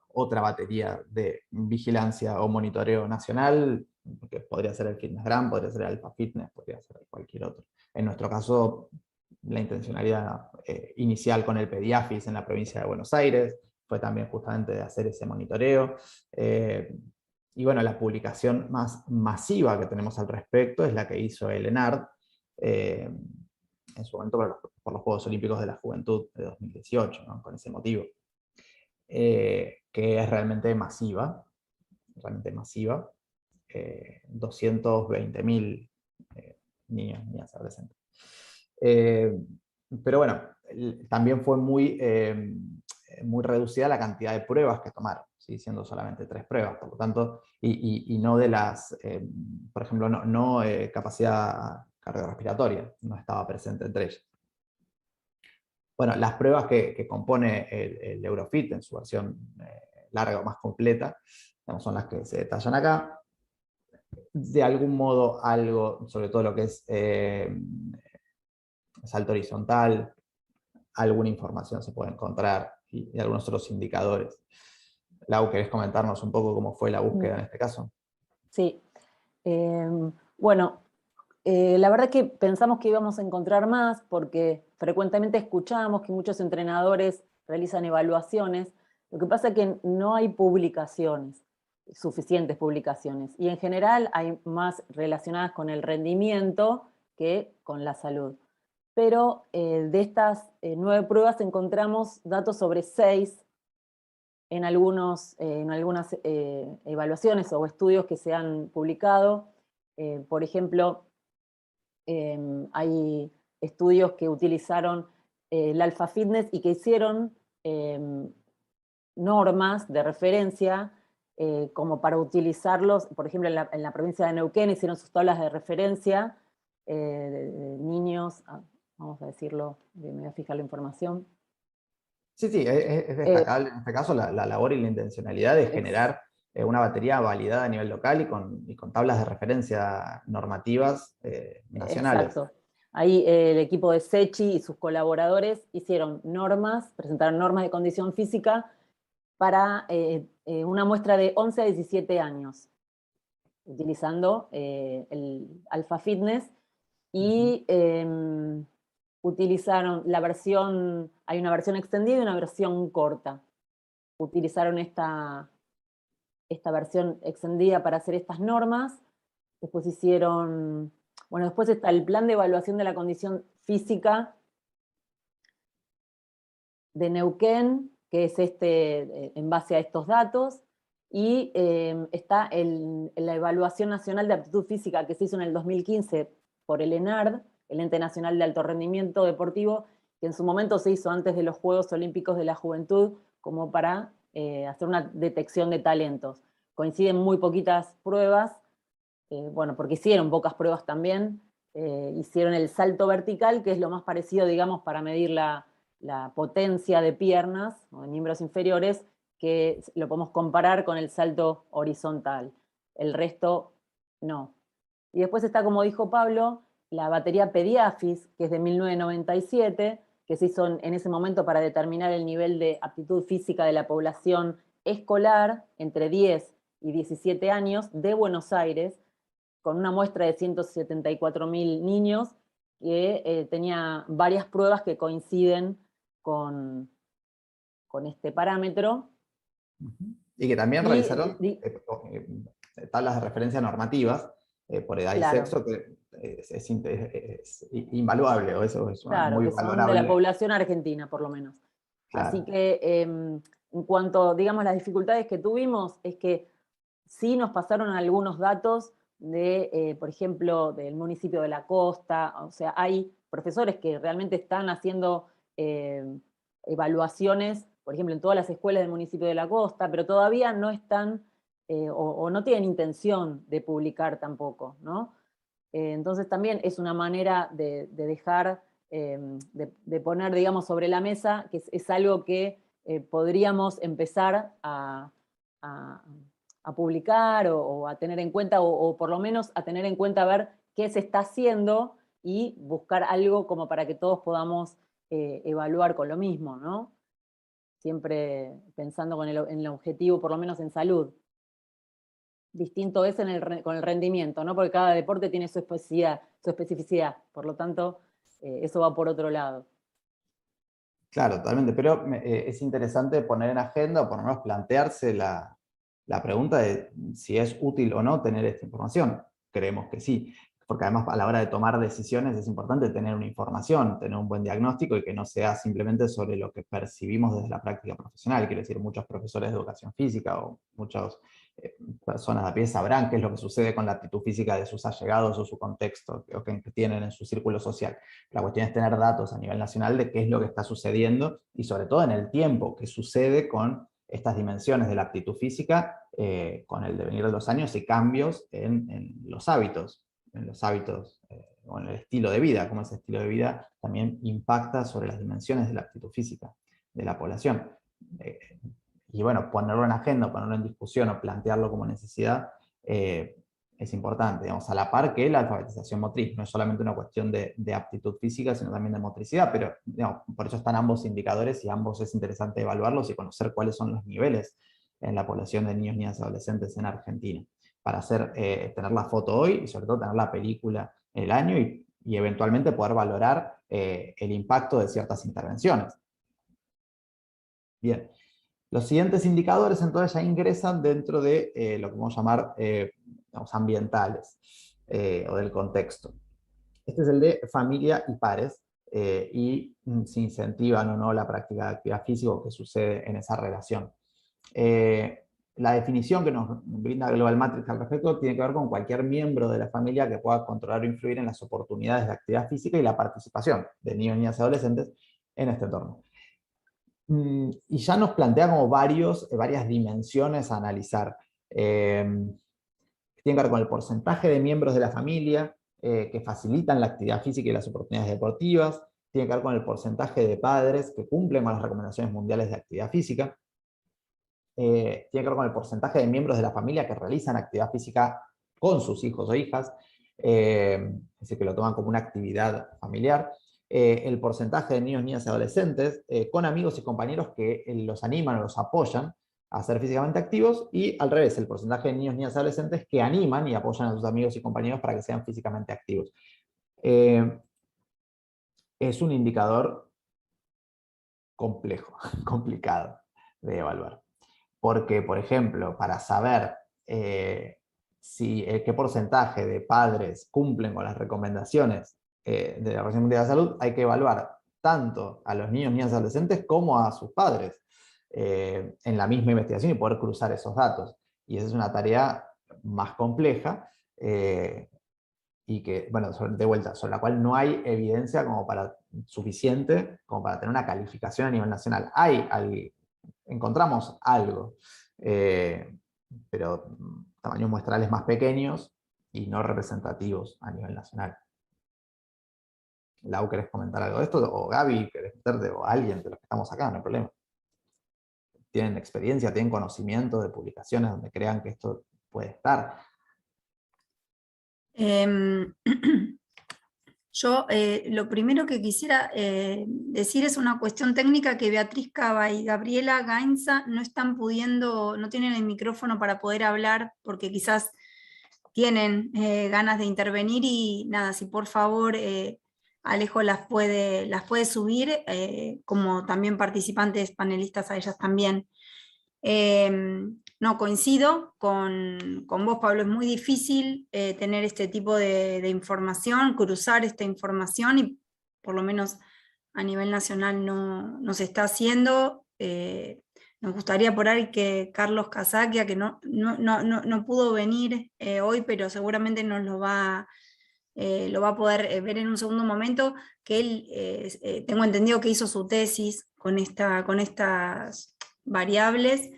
otra batería de vigilancia o monitoreo nacional, que podría ser el FitnessGram, podría ser el Alpha Fitness, podría ser cualquier otro. En nuestro caso, la intencionalidad inicial con el Pediafis en la provincia de Buenos Aires fue también justamente de hacer ese monitoreo. Y bueno, la publicación más masiva que tenemos al respecto es la que hizo el ENARD, en su momento por los Juegos Olímpicos de la Juventud de 2018, ¿no? Con ese motivo, que es realmente masiva, 220.000 niños, niñas, adolescentes. Pero bueno, también fue muy reducida la cantidad de pruebas que tomaron, ¿sí? Siendo solamente 3 pruebas, por lo tanto, y no de las, por ejemplo, no capacidad cardiorrespiratoria, no estaba presente entre ellas. Bueno, las pruebas que compone el Eurofit en su versión larga o más completa, digamos, son las que se detallan acá. De algún modo, algo, sobre todo lo que es salto horizontal, alguna información se puede encontrar y algunos otros indicadores. Lau, ¿querés comentarnos un poco cómo fue la búsqueda en este caso? Sí. Bueno, la verdad que pensamos que íbamos a encontrar más porque frecuentemente escuchamos que muchos entrenadores realizan evaluaciones. Lo que pasa es que no hay publicaciones, suficientes publicaciones, y en general hay más relacionadas con el rendimiento que con la salud. Pero de estas 9 pruebas encontramos datos sobre 6 en algunas evaluaciones o estudios que se han publicado. Por ejemplo, hay estudios que utilizaron el Alpha Fitness y que hicieron normas de referencia como para utilizarlos. Por ejemplo, en la provincia de Neuquén hicieron sus tablas de referencia de niños, vamos a decirlo, me voy a fijar la información. Sí, es destacable en este caso la labor y la intencionalidad de generar una batería validada a nivel local y con tablas de referencia normativas nacionales. Exacto. Ahí el equipo de SECHI y sus colaboradores hicieron presentaron normas de condición física para una muestra de 11 a 17 años, utilizando el Alpha Fitness, y utilizaron hay una versión extendida y una versión corta. Utilizaron esta versión extendida para hacer estas normas. Después después está el plan de evaluación de la condición física de Neuquén, que es en base a estos datos, y está la evaluación nacional de aptitud física que se hizo en el 2015 por el ENARD, el Ente Nacional de Alto Rendimiento Deportivo, que en su momento se hizo antes de los Juegos Olímpicos de la Juventud, como para hacer una detección de talentos. Coinciden muy poquitas pruebas, porque hicieron pocas pruebas también. Hicieron el salto vertical, que es lo más parecido, digamos, para medir la potencia de piernas o de miembros inferiores, que lo podemos comparar con el salto horizontal. El resto, no. Y después está, como dijo Pablo, la batería Pediafis, que es de 1997, que se hizo en ese momento para determinar el nivel de aptitud física de la población escolar entre 10 y 17 años de Buenos Aires, con una muestra de 174.000 niños, que tenía varias pruebas que coinciden con este parámetro. Y que también realizaron tablas de referencia normativas por edad y sexo, que es invaluable, o eso es muy que son valorable. de la población argentina, por lo menos. Claro. Así que, en cuanto, digamos, las dificultades que tuvimos, es que sí nos pasaron algunos datos por ejemplo, del municipio de la costa. O sea, hay profesores que realmente están haciendo evaluaciones, por ejemplo, en todas las escuelas del municipio de la costa, pero todavía no están, o no tienen intención de publicar tampoco, ¿no? Entonces también es una manera de dejar, de poner, digamos, sobre la mesa, que es algo que podríamos empezar a publicar o a tener en cuenta, o por lo menos a tener en cuenta, ver qué se está haciendo y buscar algo como para que todos podamos evaluar con lo mismo, ¿no? Siempre pensando en el objetivo, por lo menos en salud. Distinto es con el rendimiento, ¿no? Porque cada deporte tiene su especificidad, por lo tanto, eso va por otro lado. Claro, totalmente, pero es interesante poner en agenda, o por lo menos plantearse la pregunta de si es útil o no tener esta información. Creemos que sí. porque además a la hora de tomar decisiones es importante tener una información, tener un buen diagnóstico y que no sea simplemente sobre lo que percibimos desde la práctica profesional. Quiero decir, muchos profesores de educación física o muchas personas de a pie sabrán qué es lo que sucede con la aptitud física de sus allegados o su contexto o que tienen en su círculo social. La cuestión es tener datos a nivel nacional de qué es lo que está sucediendo y sobre todo en el tiempo que sucede con estas dimensiones de la aptitud física con el devenir de los años y cambios en los hábitos o en el estilo de vida, cómo ese estilo de vida también impacta sobre las dimensiones de la aptitud física de la población. Y bueno, ponerlo en agenda, ponerlo en discusión o plantearlo como necesidad es importante, digamos, a la par que la alfabetización motriz. No es solamente una cuestión de aptitud física, sino también de motricidad, pero digamos, por eso están ambos indicadores y ambos es interesante evaluarlos y conocer cuáles son los niveles en la población de niños, niñas y adolescentes en Argentina, para tener la foto hoy y sobre todo tener la película en el año y eventualmente poder valorar el impacto de ciertas intervenciones. Bien. Los siguientes indicadores entonces ya ingresan dentro de lo que vamos a llamar digamos, ambientales o del contexto. Este es el de familia y pares y si incentivan o no la práctica de actividad física o qué sucede en esa relación. La definición que nos brinda Global Matrix al respecto tiene que ver con cualquier miembro de la familia que pueda controlar o influir en las oportunidades de actividad física y la participación de niños, niñas y adolescentes en este entorno. Y ya nos plantea como varias dimensiones a analizar. Tiene que ver con el porcentaje de miembros de la familia que facilitan la actividad física y las oportunidades deportivas. Tiene que ver con el porcentaje de padres que cumplen con las recomendaciones mundiales de actividad física. Tiene que ver con el porcentaje de miembros de la familia que realizan actividad física con sus hijos o hijas, es decir, que lo toman como una actividad familiar. El porcentaje de niños, niñas y adolescentes con amigos y compañeros que los animan o los apoyan a ser físicamente activos, y al revés, el porcentaje de niños, niñas y adolescentes que animan y apoyan a sus amigos y compañeros para que sean físicamente activos. Es un indicador complejo, complicado de evaluar. Porque, por ejemplo, para saber qué porcentaje de padres cumplen con las recomendaciones de la Organización Mundial de la Salud, hay que evaluar tanto a los niños, niñas y adolescentes como a sus padres en la misma investigación y poder cruzar esos datos. Y esa es una tarea más compleja y que, bueno, de vuelta, sobre la cual no hay evidencia suficiente como para tener una calificación a nivel nacional. Encontramos algo, pero tamaños muestrales más pequeños y no representativos a nivel nacional. Lau, ¿querés comentar algo de esto? O Gaby, ¿querés meterte? O alguien de los que estamos acá, no hay problema. ¿Tienen experiencia, tienen conocimiento de publicaciones donde crean que esto puede estar? Yo lo primero que quisiera decir es una cuestión técnica que Beatriz Cava y Gabriela Gainza no están pudiendo, no tienen el micrófono para poder hablar porque quizás tienen ganas de intervenir y nada, si por favor Alejo las puede subir como también participantes panelistas a ellas también. No, coincido con vos, Pablo, es muy difícil tener este tipo de información, cruzar esta información, y por lo menos a nivel nacional no se está haciendo. Nos gustaría por ahí que Carlos Casaquia, que no pudo venir hoy, pero seguramente nos lo va a poder ver en un segundo momento, que él, tengo entendido que hizo su tesis con estas variables,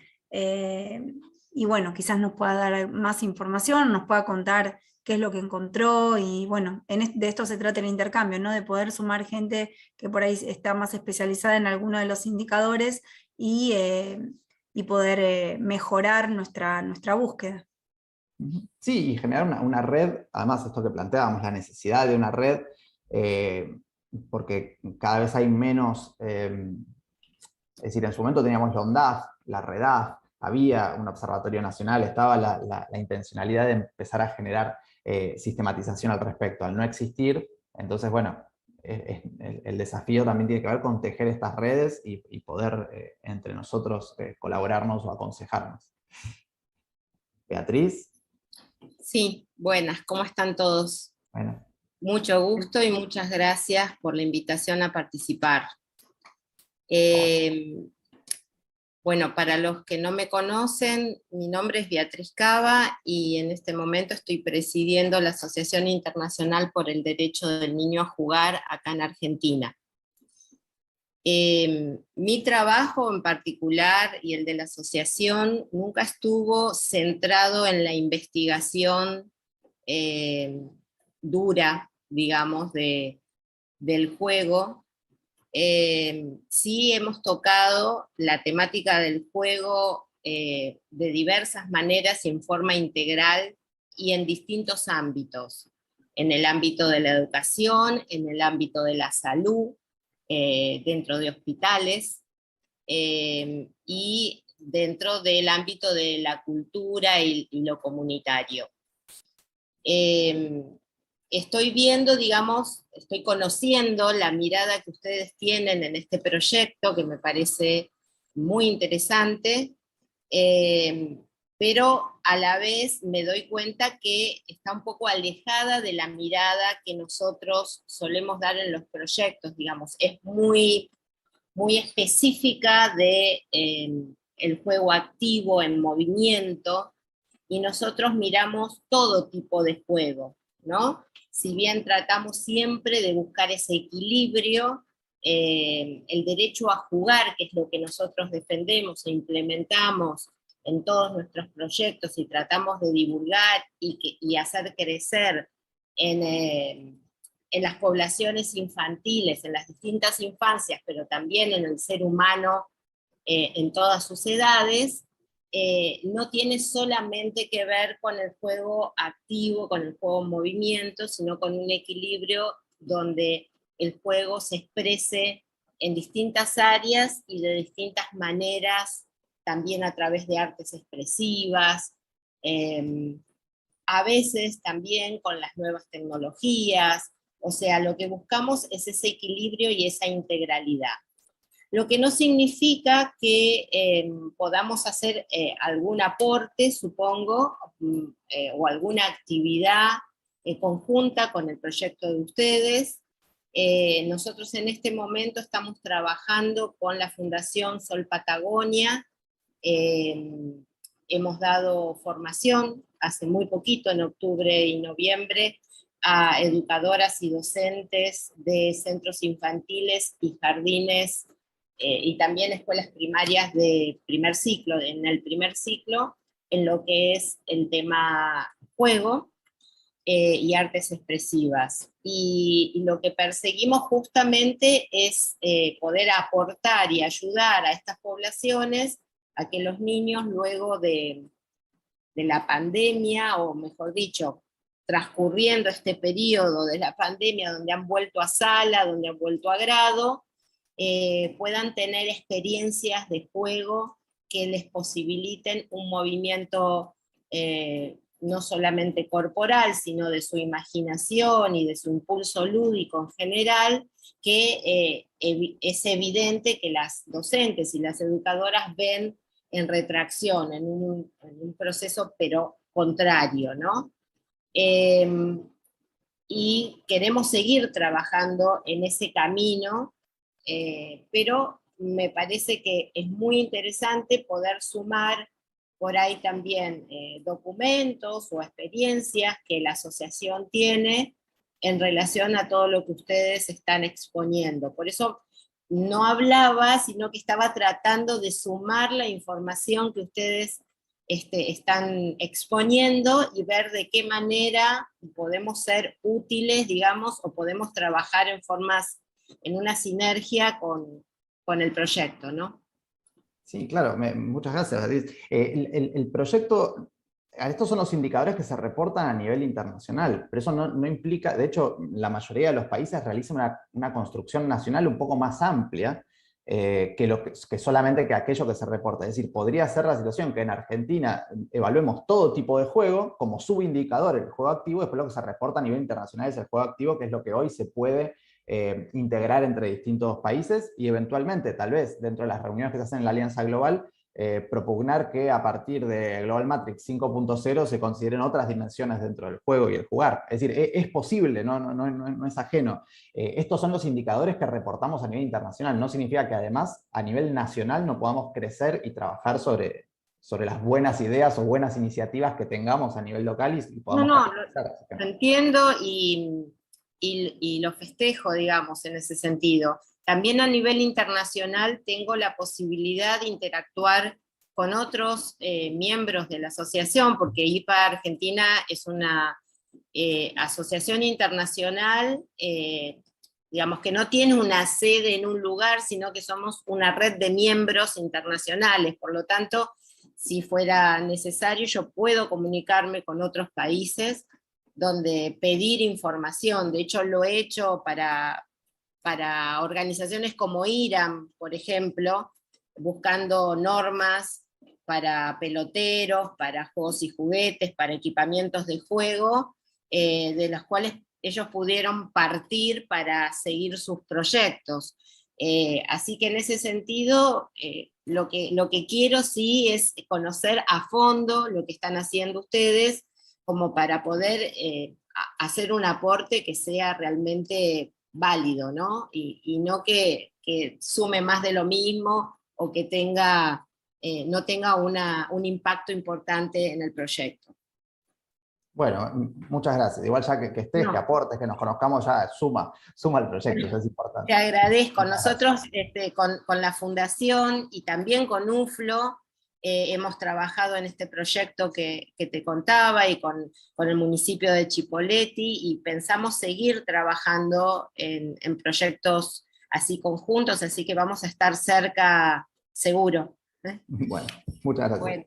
y bueno, quizás nos pueda dar más información, nos pueda contar qué es lo que encontró, y bueno, de esto se trata el intercambio, ¿no? De poder sumar gente que por ahí está más especializada en alguno de los indicadores y poder mejorar nuestra búsqueda. Sí, y generar una red, además esto que planteábamos, la necesidad de una red, porque cada vez hay menos, es decir, en su momento teníamos la ONDAF, la REDAF, había un observatorio nacional, estaba la intencionalidad de empezar a generar sistematización al respecto. Al no existir, entonces, bueno, el desafío también tiene que ver con tejer estas redes y poder entre nosotros colaborarnos o aconsejarnos. Beatriz. Sí, buenas, ¿cómo están todos? Bueno. Mucho gusto y muchas gracias por la invitación a participar. Bueno, para los que no me conocen, mi nombre es Beatriz Cava y en este momento estoy presidiendo la Asociación Internacional por el Derecho del Niño a Jugar acá en Argentina. Mi trabajo en particular y el de la asociación nunca estuvo centrado en la investigación dura, digamos, del juego. Sí hemos tocado la temática del juego de diversas maneras y en forma integral y en distintos ámbitos, en el ámbito de la educación, en el ámbito de la salud, dentro de hospitales, y dentro del ámbito de la cultura y lo comunitario. Estoy viendo, digamos, estoy conociendo la mirada que ustedes tienen en este proyecto, que me parece muy interesante, pero a la vez me doy cuenta que está un poco alejada de la mirada que nosotros solemos dar en los proyectos, digamos, es muy, muy específica de el juego activo en movimiento, y nosotros miramos todo tipo de juego, ¿no? Si bien tratamos siempre de buscar ese equilibrio, el derecho a jugar, que es lo que nosotros defendemos e implementamos en todos nuestros proyectos y tratamos de divulgar y hacer crecer en las poblaciones infantiles, en las distintas infancias, pero también en el ser humano en todas sus edades, no tiene solamente que ver con el juego activo, con el juego en movimiento, sino con un equilibrio donde el juego se exprese en distintas áreas y de distintas maneras, también a través de artes expresivas, a veces también con las nuevas tecnologías. O sea, lo que buscamos es ese equilibrio y esa integralidad. Lo que no significa que podamos hacer algún aporte, supongo, o alguna actividad conjunta con el proyecto de ustedes. Nosotros en este momento estamos trabajando con la Fundación Sol Patagonia. Hemos dado formación hace muy poquito, en octubre y noviembre, a educadoras y docentes de centros infantiles y jardines, y también escuelas primarias de primer ciclo, en el primer ciclo, en lo que es el tema juego y artes expresivas. Y lo que perseguimos justamente es poder aportar y ayudar a estas poblaciones a que los niños, luego de la pandemia, o mejor dicho, transcurriendo este periodo de la pandemia, donde han vuelto a sala, donde han vuelto a grado, puedan tener experiencias de juego que les posibiliten un movimiento no solamente corporal, sino de su imaginación y de su impulso lúdico en general, que es evidente que las docentes y las educadoras ven en retracción, en un proceso pero contrario, ¿no? Y queremos seguir trabajando en ese camino, pero me parece que es muy interesante poder sumar por ahí también documentos o experiencias que la asociación tiene en relación a todo lo que ustedes están exponiendo. Por eso no hablaba, sino que estaba tratando de sumar la información que ustedes están exponiendo y ver de qué manera podemos ser útiles, digamos, o podemos trabajar en una sinergia con el proyecto, ¿no? Sí, claro, muchas gracias, Beatriz. El proyecto, estos son los indicadores que se reportan a nivel internacional, pero eso no implica, de hecho, la mayoría de los países realizan una construcción nacional un poco más amplia que solamente que aquello que se reporta. Es decir, podría ser la situación que en Argentina evaluemos todo tipo de juego como subindicador el juego activo, después lo que se reporta a nivel internacional es el juego activo, que es lo que hoy se puede integrar entre distintos países, y eventualmente, tal vez, dentro de las reuniones que se hacen en la Alianza Global, propugnar que a partir de Global Matrix 5.0 se consideren otras dimensiones dentro del juego y el jugar. Es decir, es posible, no es ajeno. Estos son los indicadores que reportamos a nivel internacional. No significa que además a nivel nacional no podamos crecer y trabajar sobre las buenas ideas o buenas iniciativas que tengamos a nivel local y podamos lo entiendo y lo festejo, digamos, en ese sentido. También a nivel internacional tengo la posibilidad de interactuar con otros miembros de la asociación, porque IPA Argentina es una asociación internacional, digamos que no tiene una sede en un lugar, sino que somos una red de miembros internacionales. Por lo tanto, si fuera necesario, yo puedo comunicarme con otros países donde pedir información. De hecho, lo he hecho para organizaciones como IRAM, por ejemplo, buscando normas para peloteros, para juegos y juguetes, para equipamientos de juego, de las cuales ellos pudieron partir para seguir sus proyectos. Así que en ese sentido, lo que quiero sí es conocer a fondo lo que están haciendo ustedes, como para poder hacer un aporte que sea realmente válido, ¿no? Y no que sume más de lo mismo o que no tenga un impacto importante en el proyecto. Bueno, muchas gracias. Igual ya que estés, que aportes, que nos conozcamos, ya suma al proyecto, eso es importante. Te agradezco. Nosotros con la Fundación y también con UFLO hemos trabajado en este proyecto que te contaba y con el municipio de Chipoleti, y pensamos seguir trabajando en proyectos así conjuntos, así que vamos a estar cerca seguro. Bueno, muchas gracias. Bueno,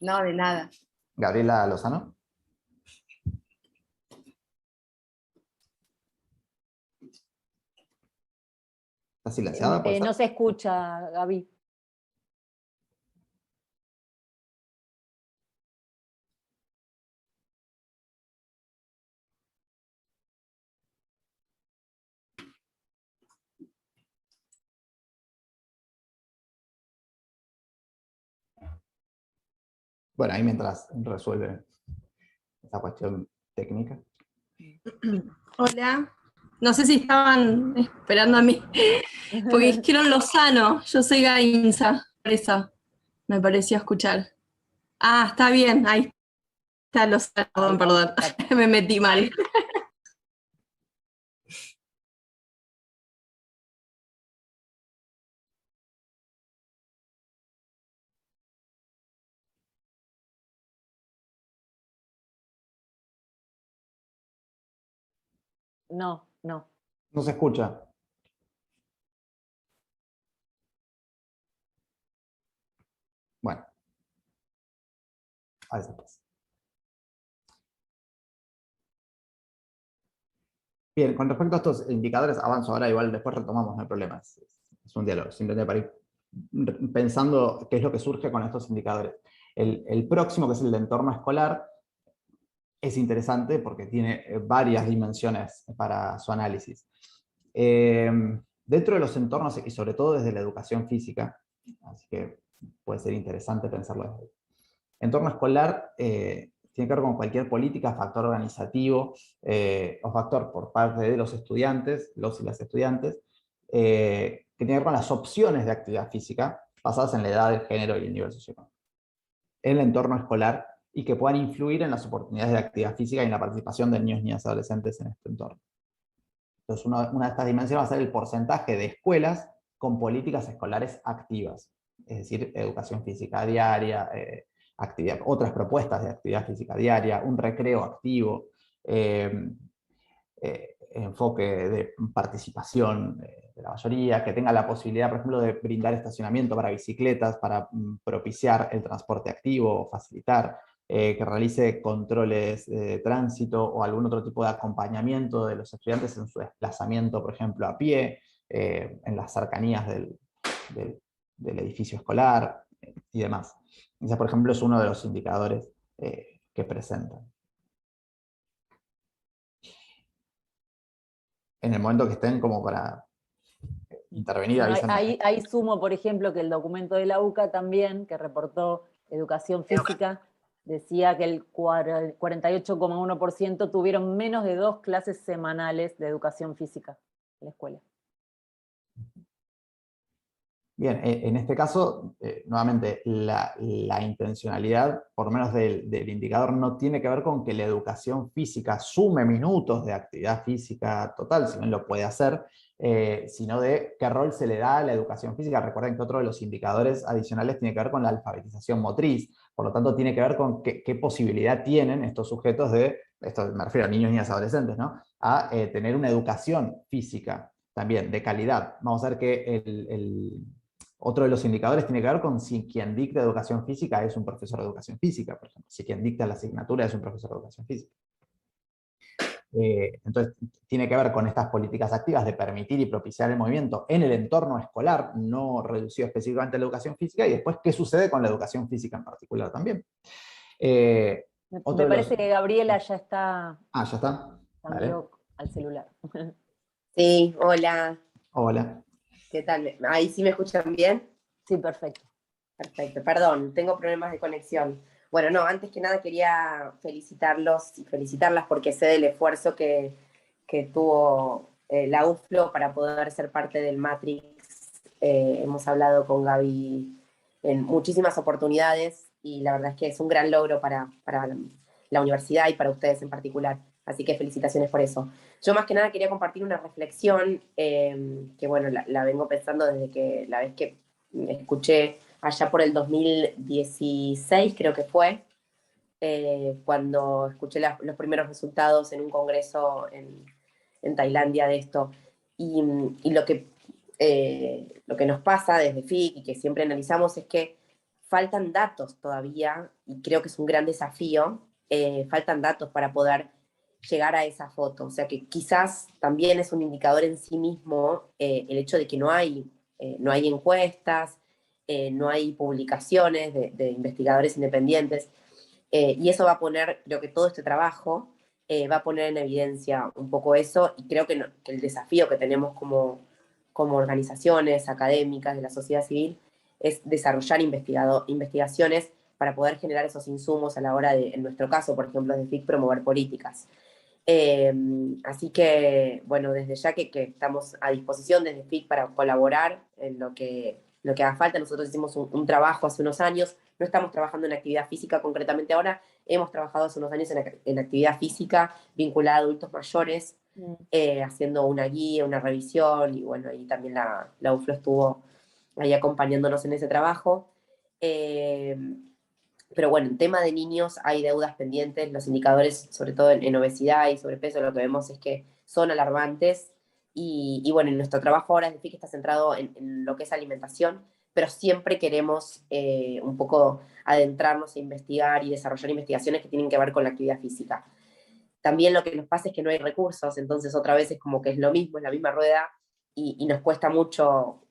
no, de nada. Gabriela Lozano. ¿Está silenciada? No se escucha, Gaby. Bueno, ahí mientras resuelve esa cuestión técnica. Hola, no sé si estaban esperando a mí, porque dijeron Lozano, yo soy Gainza, por eso me pareció escuchar. Ah, está bien, ahí está Lozano, perdón, me metí mal. No. No se escucha. Bueno. A veces pasa. Bien, con respecto a estos indicadores, avanzo ahora, igual después retomamos, no hay problema. Es un diálogo, simplemente para ir pensando qué es lo que surge con estos indicadores. El próximo, que es el de entorno escolar, es interesante porque tiene varias dimensiones para su análisis. Dentro de los entornos, y sobre todo desde la educación física, así que puede ser interesante pensarlo desde ahí. Entorno escolar tiene que ver con cualquier política, factor organizativo o factor por parte de los estudiantes, los y las estudiantes, que tiene que ver con las opciones de actividad física basadas en la edad, el género y el nivel socioeconómico en el entorno escolar, y que puedan influir en las oportunidades de actividad física y en la participación de niños, niñas y adolescentes en este entorno. Entonces, una de estas dimensiones va a ser el porcentaje de escuelas con políticas escolares activas, es decir, educación física diaria, otras propuestas de actividad física diaria, un recreo activo, enfoque de participación de la mayoría, que tenga la posibilidad, por ejemplo, de brindar estacionamiento para bicicletas, para propiciar el transporte activo o facilitar, que realice controles de tránsito o algún otro tipo de acompañamiento de los estudiantes en su desplazamiento, por ejemplo, a pie, en las cercanías del edificio escolar y demás. Ese, por ejemplo, es uno de los indicadores que presentan. En el momento que estén como para intervenir, Bueno, avisen. ahí sumo, por ejemplo, que el documento de la UCA también, que reportó educación física, decía que el 48,1% tuvieron menos de 2 clases semanales de educación física en la escuela. Bien, en este caso, nuevamente, la intencionalidad, por lo menos del indicador, no tiene que ver con que la educación física sume minutos de actividad física total, si bien lo puede hacer, sino de qué rol se le da a la educación física. Recuerden que otro de los indicadores adicionales tiene que ver con la alfabetización motriz, por lo tanto tiene que ver con qué posibilidad tienen estos sujetos esto me refiero a niños, niñas, adolescentes, ¿no? A tener una educación física también de calidad. Vamos a ver que otro de los indicadores tiene que ver con si quien dicta educación física es un profesor de educación física, por ejemplo. Si quien dicta la asignatura es un profesor de educación física. Entonces, tiene que ver con estas políticas activas de permitir y propiciar el movimiento en el entorno escolar, no reducido específicamente a la educación física, y después qué sucede con la educación física en particular también. Me parece que Gabriela ya está. Ah, ya está. Cambió al celular. Sí, hola. Hola. ¿Qué tal? ¿Ahí sí me escuchan bien? Sí, perfecto. Perfecto, perdón, tengo problemas de conexión. Bueno, no, antes que nada quería felicitarlos y felicitarlas porque sé del esfuerzo que tuvo la UFLO para poder ser parte del Matrix. Hemos hablado con Gaby en muchísimas oportunidades y la verdad es que es un gran logro para la universidad y para ustedes en particular. Así que felicitaciones por eso. Yo más que nada quería compartir una reflexión que, bueno, la vengo pensando desde que la vez que escuché allá por el 2016, creo que fue, cuando escuché los primeros resultados en un congreso en Tailandia de esto. Y lo que nos pasa desde FIC y que siempre analizamos es que faltan datos todavía, y creo que es un gran desafío, faltan datos para poder llegar a esa foto. O sea que quizás también es un indicador en sí mismo el hecho de que no hay encuestas, no hay publicaciones de investigadores independientes, y eso va a poner, creo que todo este trabajo va a poner en evidencia un poco eso, y creo que el desafío que tenemos como organizaciones académicas de la sociedad civil es desarrollar investigaciones para poder generar esos insumos a la hora de, en nuestro caso, por ejemplo, de FIC, promover políticas. Así que, bueno, desde ya que estamos a disposición desde FIC para colaborar en lo que haga falta. Nosotros hicimos un trabajo hace unos años, no estamos trabajando en actividad física concretamente ahora, hemos trabajado hace unos años en actividad física vinculada a adultos mayores, haciendo una guía, una revisión, y bueno, ahí también la UFLO estuvo ahí acompañándonos en ese trabajo. Pero bueno, en tema de niños hay deudas pendientes, los indicadores, sobre todo en obesidad y sobrepeso, lo que vemos es que son alarmantes, y bueno, nuestro trabajo ahora desde FIC está centrado en lo que es alimentación, pero siempre queremos un poco adentrarnos e investigar y desarrollar investigaciones que tienen que ver con la actividad física. También lo que nos pasa es que no hay recursos, entonces otra vez es como que es lo mismo, es la misma rueda, y nos cuesta mucho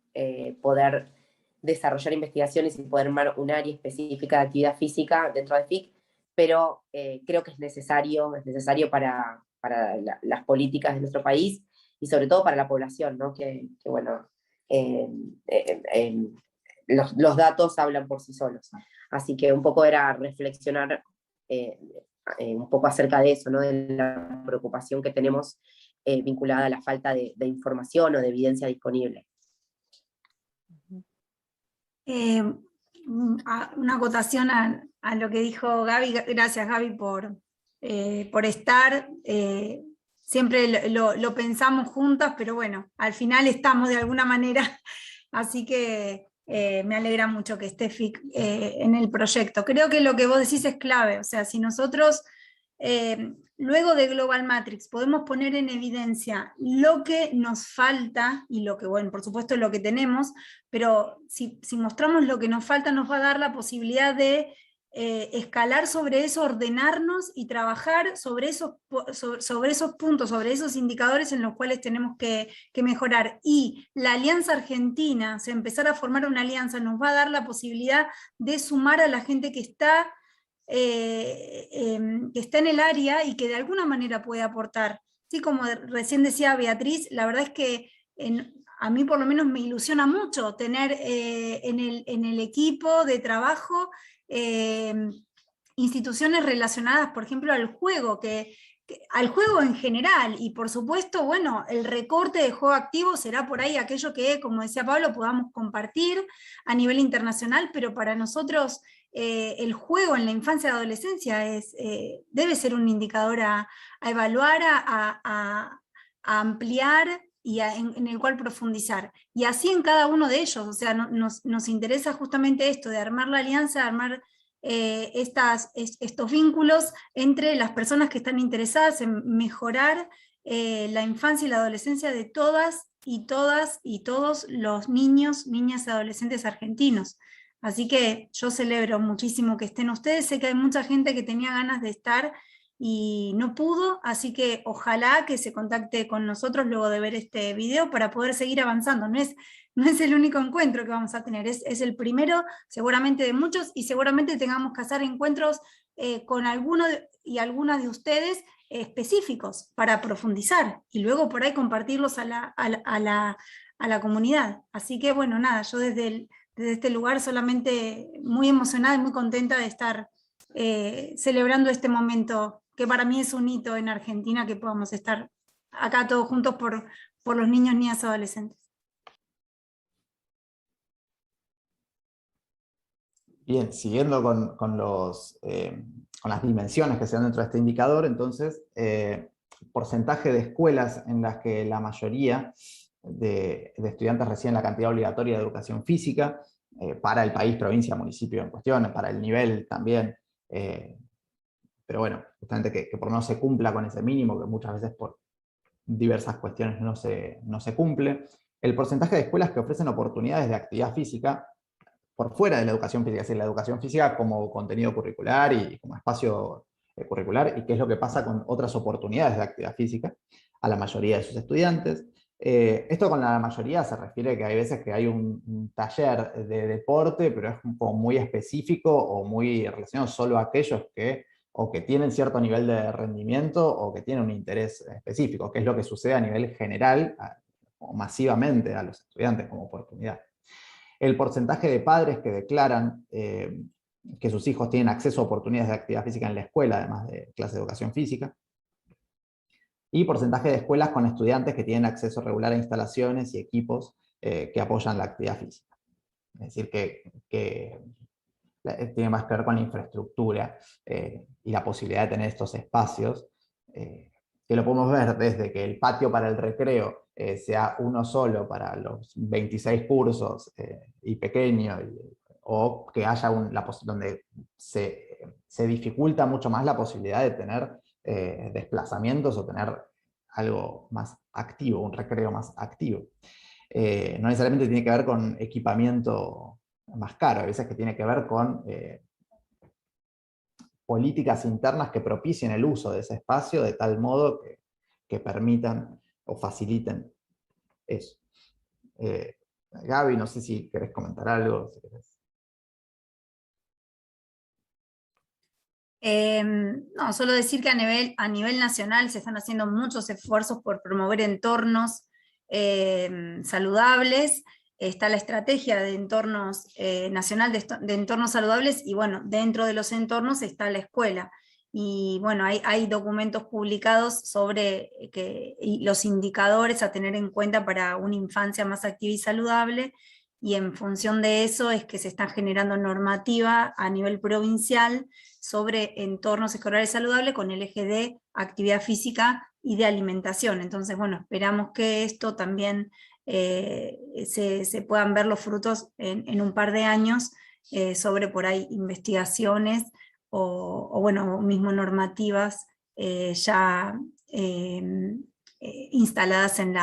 poder desarrollar investigaciones y poder armar un área específica de actividad física dentro de FIC, pero creo que es necesario para las políticas de nuestro país y sobre todo para la población, ¿no? Que bueno, los datos hablan por sí solos. Así que un poco era reflexionar un poco acerca de eso, ¿no? De la preocupación que tenemos vinculada a la falta de información o de evidencia disponible. Una acotación a lo que dijo Gaby. Gracias, Gaby, por estar. Siempre lo pensamos juntas, pero bueno, al final estamos de alguna manera, así que me alegra mucho que esté FIC en el proyecto. Creo que lo que vos decís es clave, o sea, si nosotros luego de Global Matrix podemos poner en evidencia lo que nos falta y lo que, bueno, por supuesto lo que tenemos, pero si mostramos lo que nos falta, nos va a dar la posibilidad de escalar sobre eso, ordenarnos y trabajar sobre esos puntos, sobre esos indicadores en los cuales tenemos que mejorar. Y la Alianza Argentina, o sea, empezar a formar una alianza, nos va a dar la posibilidad de sumar a la gente que está en el área y que de alguna manera puede aportar. Sí, como recién decía Beatriz, la verdad es que a mí por lo menos me ilusiona mucho tener en el equipo de trabajo instituciones relacionadas, por ejemplo, al juego, al juego en general, y por supuesto, bueno, el recorte de juego activo será por ahí aquello que, como decía Pablo, podamos compartir a nivel internacional, pero para nosotros el juego en la infancia y adolescencia debe ser un indicador a evaluar, a ampliar y en el cual profundizar. Y así en cada uno de ellos, o sea, nos interesa justamente esto, de armar la alianza, de armar estos vínculos entre las personas que están interesadas en mejorar la infancia y la adolescencia de todas y todos los niños, niñas y adolescentes argentinos. Así que yo celebro muchísimo que estén ustedes, sé que hay mucha gente que tenía ganas de estar y no pudo, así que ojalá que se contacte con nosotros luego de ver este video para poder seguir avanzando. No es el único encuentro que vamos a tener, es el primero seguramente de muchos, y seguramente tengamos que hacer encuentros con alguno y algunas de ustedes específicos para profundizar, y luego por ahí compartirlos a la comunidad. Así que bueno, nada, yo desde este lugar solamente muy emocionada y muy contenta de estar celebrando este momento, que para mí es un hito en Argentina, que podamos estar acá todos juntos por los niños, niñas y adolescentes. Bien, siguiendo con las dimensiones que se dan dentro de este indicador, entonces, porcentaje de escuelas en las que la mayoría de estudiantes reciben la cantidad obligatoria de educación física, para el país, provincia, municipio en cuestión, para el nivel también, pero bueno, justamente que por no se cumpla con ese mínimo, que muchas veces por diversas cuestiones no se cumple. El porcentaje de escuelas que ofrecen oportunidades de actividad física por fuera de la educación física, es decir, la educación física como contenido curricular y como espacio curricular, y qué es lo que pasa con otras oportunidades de actividad física a la mayoría de sus estudiantes. Esto con la mayoría se refiere que hay veces que hay un taller de deporte, pero es como muy específico o muy relacionado solo a aquellos que o que tienen cierto nivel de rendimiento o que tienen un interés específico, que es lo que sucede a nivel general o masivamente a los estudiantes como oportunidad. El porcentaje de padres que declaran que sus hijos tienen acceso a oportunidades de actividad física en la escuela, además de clases de educación física. Y porcentaje de escuelas con estudiantes que tienen acceso regular a instalaciones y equipos que apoyan la actividad física. Es decir, que tiene más que ver con la infraestructura y la posibilidad de tener estos espacios, que lo podemos ver desde que el patio para el recreo sea uno solo para los 26 cursos y pequeño, o que haya donde se dificulta mucho más la posibilidad de tener desplazamientos o tener algo más activo, un recreo más activo. No necesariamente tiene que ver con equipamiento más caro, a veces que tiene que ver con políticas internas que propicien el uso de ese espacio de tal modo que permitan o faciliten eso. Gaby, no sé si querés comentar algo. Si querés. No, solo decir que a nivel nacional se están haciendo muchos esfuerzos por promover entornos saludables. Está la estrategia de entornos nacional de entornos saludables, y bueno, dentro de los entornos está la escuela. Y bueno, hay documentos publicados sobre los indicadores a tener en cuenta para una infancia más activa y saludable, y en función de eso es que se está generando normativa a nivel provincial sobre entornos escolares saludables con el eje de actividad física y de alimentación. Entonces, bueno, esperamos que esto también se puedan ver los frutos en un par de años sobre por ahí investigaciones o bueno, mismo normativas ya instaladas en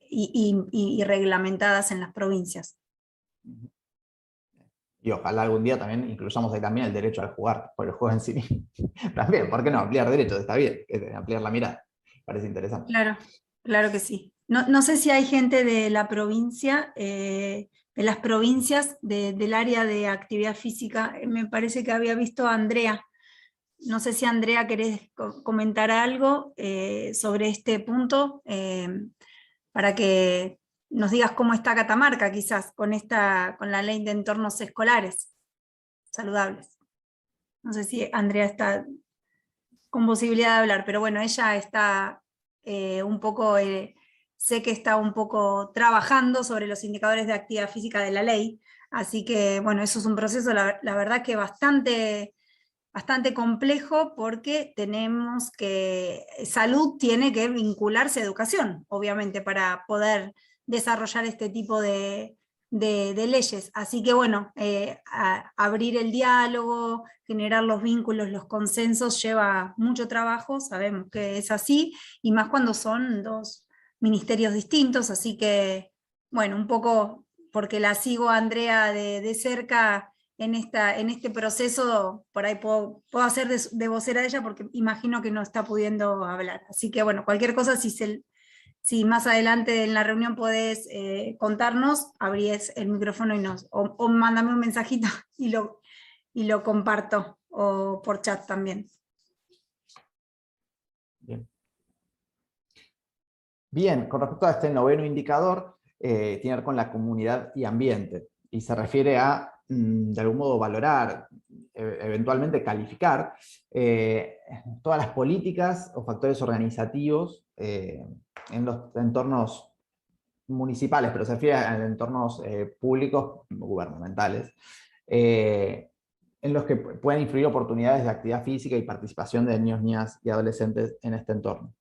y reglamentadas en las provincias. Y ojalá algún día también incluyamos ahí también el derecho al jugar, por el juego en sí mismo. También, ¿por qué no? Ampliar derechos, está bien, ampliar la mirada, parece interesante. Claro, claro que sí. No sé si hay gente de la provincia, de las provincias del área de actividad física. Me parece que había visto a Andrea. No sé si Andrea querés comentar algo sobre este punto, para que nos digas cómo está Catamarca, quizás, con la ley de entornos escolares saludables. No sé si Andrea está con posibilidad de hablar, pero bueno, ella está un poco, sé que está un poco trabajando sobre los indicadores de actividad física de la ley, así que bueno, eso es un proceso, la verdad que bastante complejo, porque salud tiene que vincularse a educación, obviamente, para poder desarrollar este tipo de leyes. Así que bueno, abrir el diálogo, generar los vínculos, los consensos, lleva mucho trabajo, sabemos que es así, y más cuando son dos ministerios distintos, así que bueno, un poco porque la sigo a Andrea de cerca en este proceso, por ahí puedo hacer de vocera de ella, porque imagino que no está pudiendo hablar. Así que bueno, cualquier cosa, si más adelante en la reunión podés contarnos, abrís el micrófono o mándame un mensajito y lo comparto, o por chat también. Bien, con respecto a este noveno indicador, tiene que ver con la comunidad y ambiente, y se refiere a, de algún modo, valorar, eventualmente calificar, todas las políticas o factores organizativos en los entornos municipales, pero se refiere a entornos públicos gubernamentales, en los que pueden influir oportunidades de actividad física y participación de niños, niñas y adolescentes en este entorno.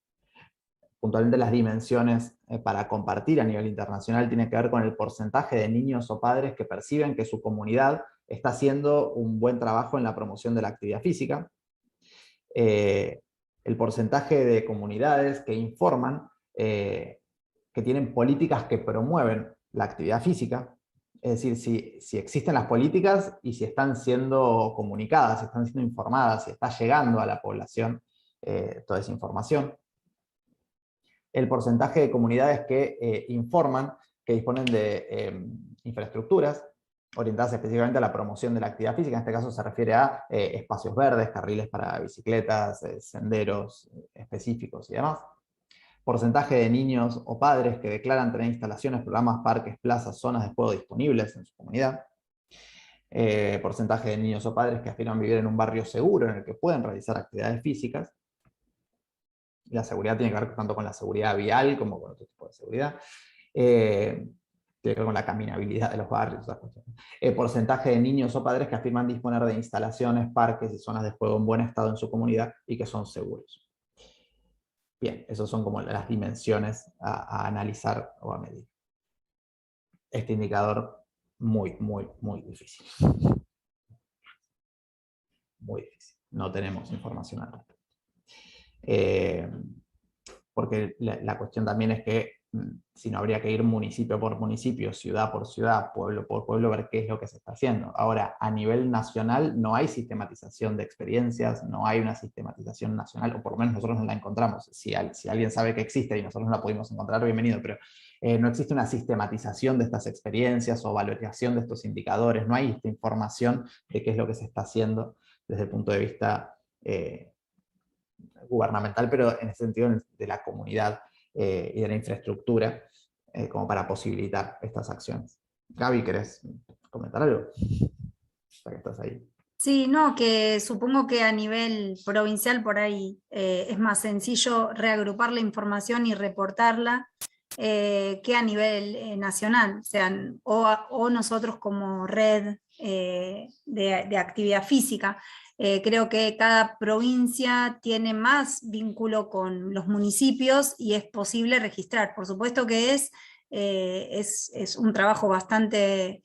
Puntualmente, las dimensiones para compartir a nivel internacional tienen que ver con el porcentaje de niños o padres que perciben que su comunidad está haciendo un buen trabajo en la promoción de la actividad física, el porcentaje de comunidades que informan que tienen políticas que promueven la actividad física, es decir, si existen las políticas y si están siendo comunicadas, si están siendo informadas, si está llegando a la población toda esa información. El porcentaje de comunidades que informan, que disponen de infraestructuras orientadas específicamente a la promoción de la actividad física. En este caso se refiere a espacios verdes, carriles para bicicletas, senderos específicos y demás. Porcentaje de niños o padres que declaran tener instalaciones, programas, parques, plazas, zonas de juego disponibles en su comunidad. Porcentaje de niños o padres que afirman vivir en un barrio seguro en el que pueden realizar actividades físicas. La seguridad tiene que ver tanto con la seguridad vial como con otro tipo de seguridad. Tiene que ver con la caminabilidad de los barrios. Esas cuestiones. Porcentaje de niños o padres que afirman disponer de instalaciones, parques y zonas de juego en buen estado en su comunidad y que son seguros. Bien, esas son como las dimensiones a analizar o a medir. Este indicador muy, muy, muy difícil. Muy difícil. No tenemos información al respecto. Porque la cuestión también es que si no, habría que ir municipio por municipio, ciudad por ciudad, pueblo por pueblo, ver qué es lo que se está haciendo. Ahora, a nivel nacional no hay sistematización de experiencias, no hay una sistematización nacional, o por lo menos nosotros no la encontramos. Si alguien sabe que existe y nosotros no la pudimos encontrar, bienvenido, pero no existe una sistematización de estas experiencias o valoración de estos indicadores, no hay esta información de qué es lo que se está haciendo desde el punto de vista gubernamental, pero en el sentido de la comunidad y de la infraestructura, como para posibilitar estas acciones. Gaby, ¿querés comentar algo? Ya que estás ahí. Sí, no, que supongo que a nivel provincial por ahí es más sencillo reagrupar la información y reportarla que a nivel nacional, o nosotros como red de actividad física. Creo que cada provincia tiene más vínculo con los municipios y es posible registrar. Por supuesto que es un trabajo bastante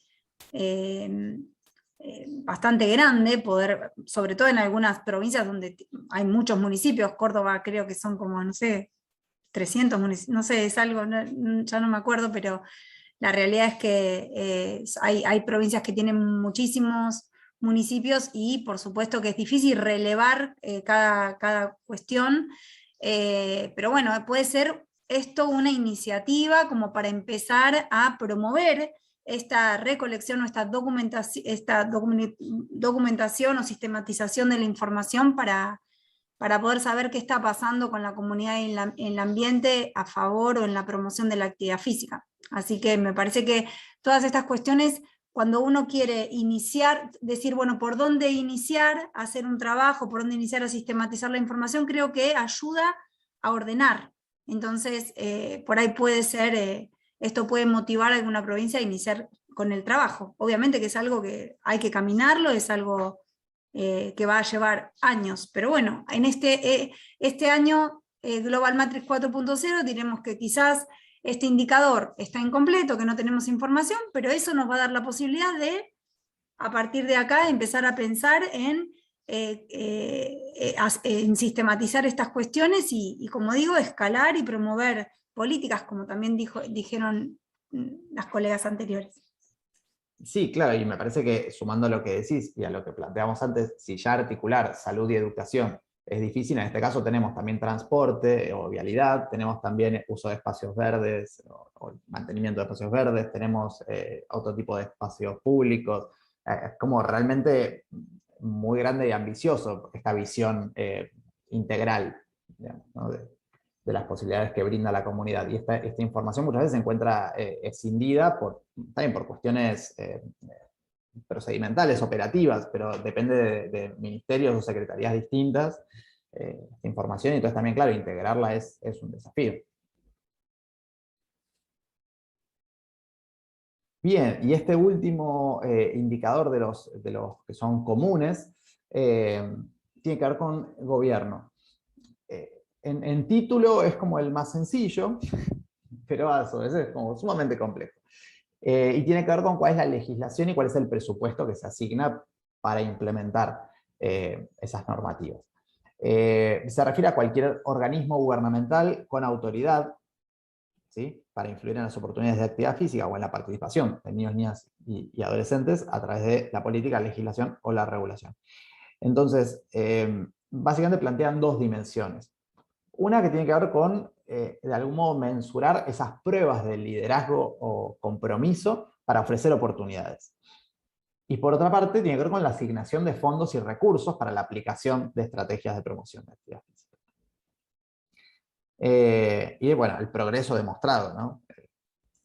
grande, poder, sobre todo en algunas provincias donde hay muchos municipios. Córdoba creo que son como, no sé, 300 municipios, no sé, es algo, ya no me acuerdo, pero la realidad es que hay provincias que tienen muchísimos municipios y por supuesto que es difícil relevar cada cuestión, pero bueno, puede ser esto una iniciativa como para empezar a promover esta recolección o esta documentación o sistematización de la información para poder saber qué está pasando con la comunidad y en el ambiente a favor o en la promoción de la actividad física. Así que me parece que todas estas cuestiones, cuando uno quiere iniciar, decir, bueno, ¿por dónde iniciar a hacer un trabajo? ¿Por dónde iniciar a sistematizar la información? Creo que ayuda a ordenar. Entonces, por ahí puede ser, esto puede motivar a alguna provincia a iniciar con el trabajo. Obviamente que es algo que hay que caminarlo, es algo que va a llevar años. Pero bueno, en este año Global Matrix 4.0 diremos que quizás este indicador está incompleto, que no tenemos información, pero eso nos va a dar la posibilidad de, a partir de acá, empezar a pensar en sistematizar estas cuestiones y, como digo, escalar y promover políticas, como también dijeron las colegas anteriores. Sí, claro, y me parece que sumando a lo que decís y a lo que planteamos antes, si ya articular salud y educación es difícil, en este caso tenemos también transporte o vialidad, tenemos también uso de espacios verdes o mantenimiento de espacios verdes, tenemos otro tipo de espacios públicos, es como realmente muy grande y ambicioso esta visión integral, digamos, ¿no? de las posibilidades que brinda la comunidad. Y esta información muchas veces se encuentra escindida también por cuestiones procedimentales, operativas, pero depende de ministerios o secretarías distintas esta información, y entonces también, claro, integrarla es un desafío. Bien, y este último indicador de los que son comunes tiene que ver con gobierno. En título es como el más sencillo, pero a su vez es como sumamente complejo. Y tiene que ver con cuál es la legislación y cuál es el presupuesto que se asigna para implementar esas normativas. Se refiere a cualquier organismo gubernamental con autoridad, ¿sí?, para influir en las oportunidades de actividad física o en la participación de niños, niñas y adolescentes a través de la política, legislación o la regulación. Entonces, básicamente plantean dos dimensiones. Una que tiene que ver con, de algún modo, mensurar esas pruebas de liderazgo o compromiso para ofrecer oportunidades. Y por otra parte, tiene que ver con la asignación de fondos y recursos para la aplicación de estrategias de promoción de actividad física. Y bueno, el progreso demostrado, ¿no?,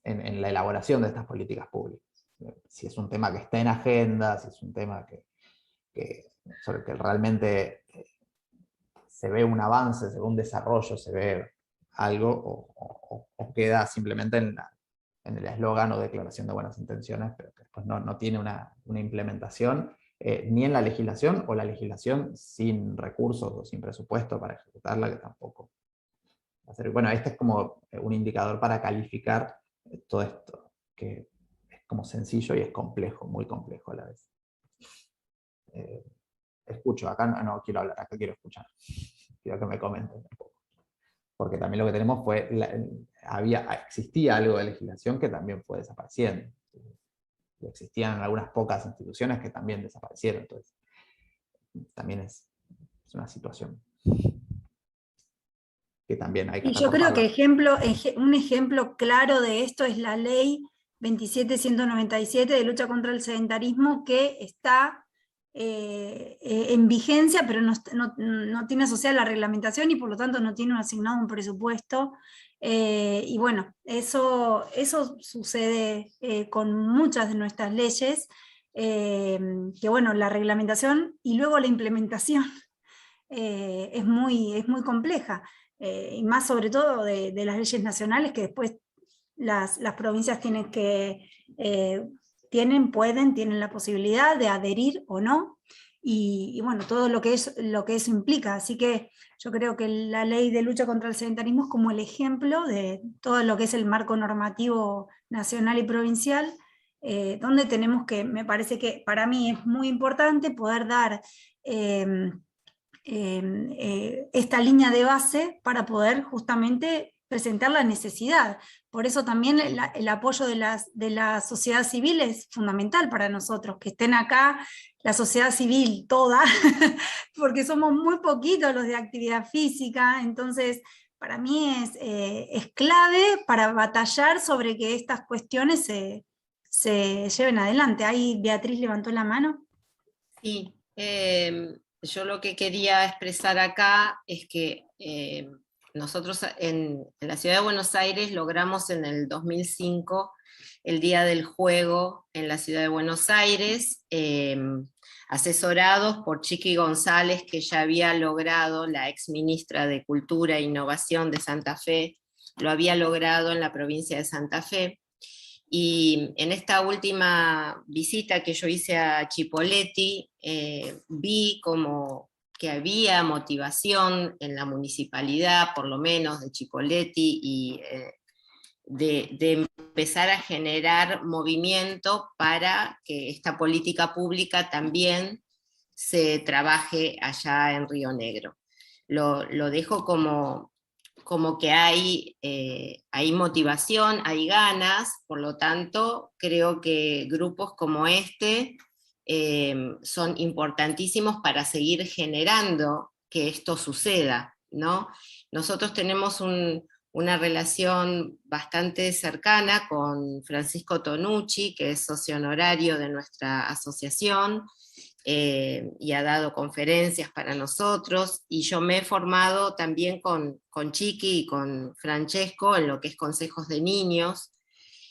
en la elaboración de estas políticas públicas. Si es un tema que está en agenda, si es un tema sobre el que realmente se ve un avance, se ve un desarrollo, se ve algo, o queda simplemente en el eslogan o declaración de buenas intenciones, pero que después no tiene una implementación ni en la legislación, o la legislación sin recursos o sin presupuesto para ejecutarla, que tampoco va a ser. Bueno, este es como un indicador para calificar todo esto, que es como sencillo y es complejo, muy complejo a la vez. Escucho, acá no quiero hablar, acá quiero escuchar. Quiero que me comenten un poco. Porque también lo que tenemos fue, existía algo de legislación que también fue desapareciendo. Y existían algunas pocas instituciones que también desaparecieron. Entonces, también es una situación que también hay que Y yo creo que un ejemplo claro de esto es la ley 27.197 de lucha contra el sedentarismo, que está en vigencia, pero no tiene asociada la reglamentación y por lo tanto no tiene asignado un presupuesto. Y bueno, eso sucede con muchas de nuestras leyes, que bueno, la reglamentación y luego la implementación es muy compleja. Y más sobre todo de las leyes nacionales, que después las provincias tienen tienen la posibilidad de adherir o no, y bueno, todo lo que eso implica. Así que yo creo que la ley de lucha contra el sedentarismo es como el ejemplo de todo lo que es el marco normativo nacional y provincial, donde tenemos que, me parece que para mí es muy importante poder dar esta línea de base para poder justamente presentar la necesidad. Por eso también el apoyo de la sociedad civil es fundamental para nosotros, que estén acá la sociedad civil toda, porque somos muy poquitos los de actividad física. Entonces para mí es clave para batallar sobre que estas cuestiones se lleven adelante. Ahí Beatriz levantó la mano. Sí, yo lo que quería expresar acá es que nosotros en la ciudad de Buenos Aires logramos en el 2005 el Día del Juego en la ciudad de Buenos Aires, asesorados por Chiqui González, que ya había logrado, la ex ministra de Cultura e Innovación de Santa Fe, lo había logrado en la provincia de Santa Fe. Y en esta última visita que yo hice a Chipoleti, vi como que había motivación en la municipalidad, por lo menos de Chipoleti, y de empezar a generar movimiento para que esta política pública también se trabaje allá en Río Negro. Lo dejo como que hay motivación, hay ganas, por lo tanto, creo que grupos como este son importantísimos para seguir generando que esto suceda, ¿no? Nosotros tenemos una relación bastante cercana con Francisco Tonucci, que es socio honorario de nuestra asociación, y ha dado conferencias para nosotros, y yo me he formado también con Chiqui y con Francesco en lo que es consejos de niños,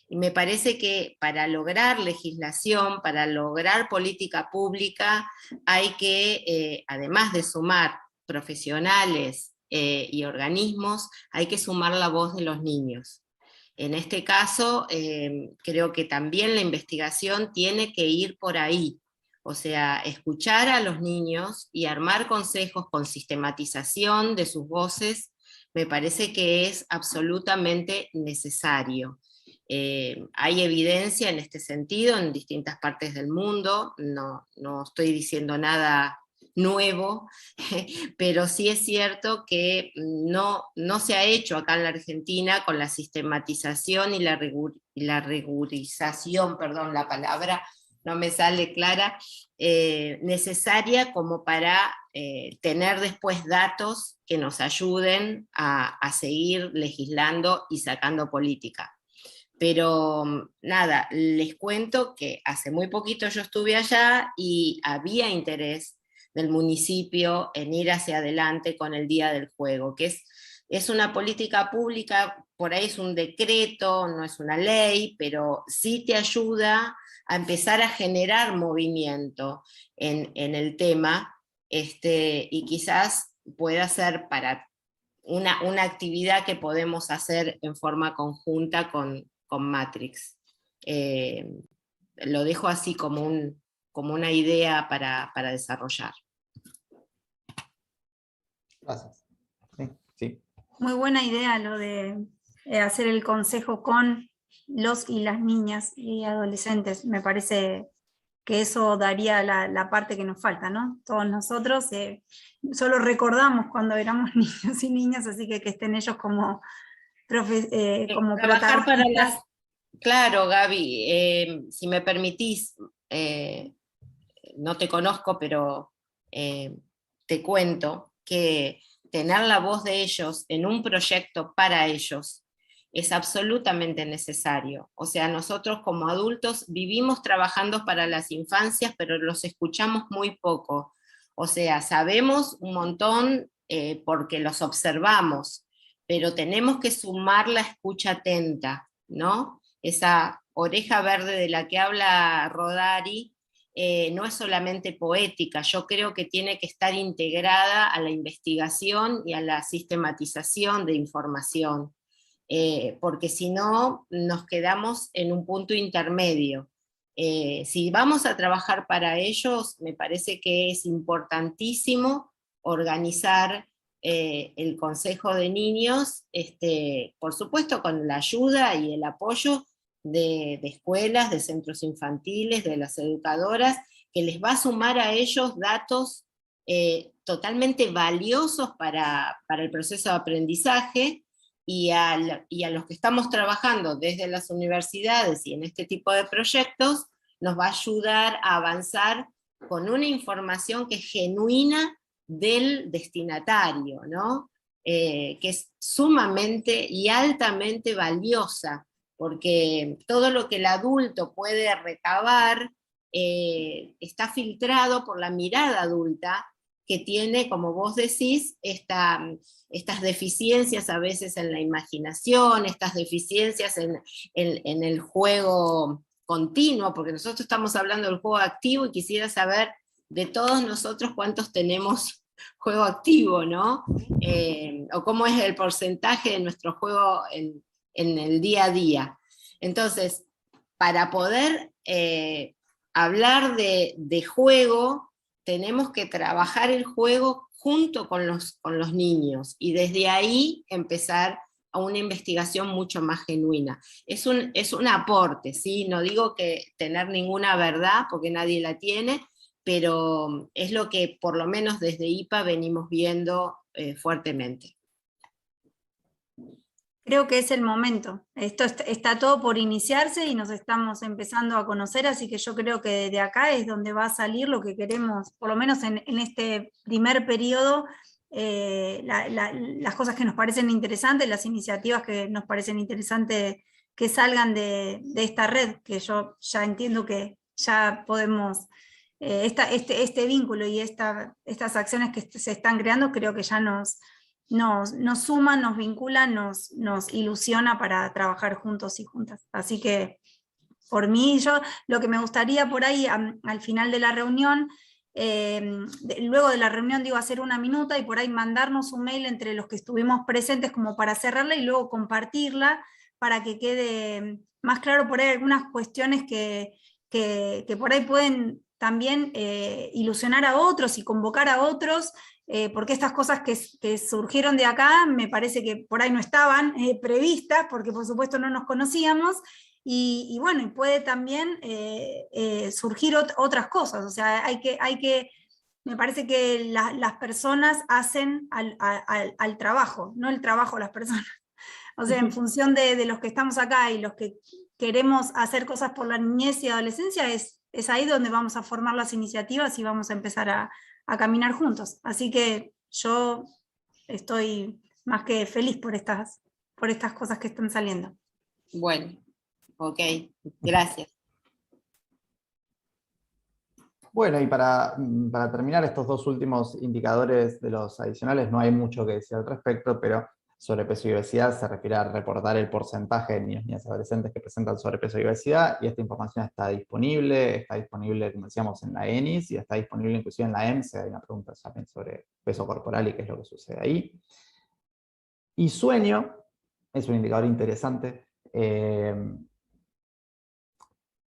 y me parece que para lograr legislación, para lograr política pública, hay que, además de sumar profesionales y organismos, hay que sumar la voz de los niños. En este caso, creo que también la investigación tiene que ir por ahí. O sea, escuchar a los niños y armar consejos con sistematización de sus voces, me parece que es absolutamente necesario. Hay evidencia en este sentido en distintas partes del mundo, no estoy diciendo nada nuevo, pero sí es cierto que no se ha hecho acá en la Argentina con la sistematización y la rigurización, perdón, la palabra no me sale clara, necesaria como para tener después datos que nos ayuden a seguir legislando y sacando política. Pero nada, les cuento que hace muy poquito yo estuve allá y había interés del municipio en ir hacia adelante con el Día del Juego, que es una política pública, por ahí es un decreto, no es una ley, pero sí te ayuda a empezar a generar movimiento en el tema, y quizás pueda ser para una actividad que podemos hacer en forma conjunta con Matrix. Lo dejo así como una idea para desarrollar. Gracias. Sí, sí. Muy buena idea lo de hacer el consejo con los y las niñas y adolescentes. Me parece que eso daría la parte que nos falta, ¿no? Todos nosotros solo recordamos cuando éramos niños y niñas, así que estén ellos como trabajar para las... Claro, Gaby, si me permitís, no te conozco, pero te cuento que tener la voz de ellos en un proyecto para ellos es absolutamente necesario. O sea, nosotros como adultos vivimos trabajando para las infancias, pero los escuchamos muy poco. O sea, sabemos un montón porque los observamos, pero tenemos que sumar la escucha atenta, ¿no? Esa oreja verde de la que habla Rodari no es solamente poética, yo creo que tiene que estar integrada a la investigación y a la sistematización de información, porque si no nos quedamos en un punto intermedio. Si vamos a trabajar para ellos, me parece que es importantísimo organizar el Consejo de Niños, por supuesto con la ayuda y el apoyo de escuelas, de centros infantiles, de las educadoras, que les va a sumar a ellos datos totalmente valiosos para el proceso de aprendizaje, y a los que estamos trabajando desde las universidades y en este tipo de proyectos, nos va a ayudar a avanzar con una información que es genuina del destinatario, ¿no? Que es sumamente y altamente valiosa, porque todo lo que el adulto puede recabar está filtrado por la mirada adulta, que tiene, como vos decís, estas deficiencias a veces en la imaginación, estas deficiencias en el juego continuo, porque nosotros estamos hablando del juego activo y quisiera saber de todos nosotros cuántos tenemos juego activo, ¿no? O cómo es el porcentaje de nuestro juego en el día a día. Entonces, para poder hablar de juego, tenemos que trabajar el juego junto con los niños, y desde ahí empezar a una investigación mucho más genuina. Es un aporte, ¿sí? No digo que tener ninguna verdad, porque nadie la tiene, pero es lo que por lo menos desde IPA venimos viendo fuertemente. Creo que es el momento. Esto está todo por iniciarse y nos estamos empezando a conocer, así que yo creo que de acá es donde va a salir lo que queremos, por lo menos en este primer periodo, las cosas que nos parecen interesantes, las iniciativas que nos parecen interesantes que salgan de esta red, que yo ya entiendo que ya podemos, este vínculo y estas acciones que se están creando, creo que ya nos suman, nos vinculan, nos ilusiona para trabajar juntos y juntas. Así que por mí, yo lo que me gustaría por ahí al final de la reunión, luego de la reunión digo hacer una minuta y por ahí mandarnos un mail entre los que estuvimos presentes como para cerrarla y luego compartirla para que quede más claro por ahí algunas cuestiones que por ahí pueden también ilusionar a otros y convocar a otros, porque estas cosas que surgieron de acá me parece que por ahí no estaban previstas, porque por supuesto no nos conocíamos, y bueno, y puede también surgir otras cosas, o sea, me parece que las personas hacen al trabajo, no el trabajo a las personas. O sea, en función de los que estamos acá y los que queremos hacer cosas por la niñez y adolescencia, es ahí donde vamos a formar las iniciativas y vamos a empezar a caminar juntos. Así que yo estoy más que feliz por estas cosas que están saliendo. Bueno, ok, gracias. Bueno, y para terminar estos dos últimos indicadores de los adicionales, no hay mucho que decir al respecto, pero sobrepeso y obesidad se refiere a reportar el porcentaje de niños, niñas y adolescentes que presentan sobrepeso y obesidad, y esta información está disponible, como decíamos, en la ENIS, y está disponible inclusive en la EMS, hay una pregunta también sobre peso corporal y qué es lo que sucede ahí. Y sueño es un indicador interesante,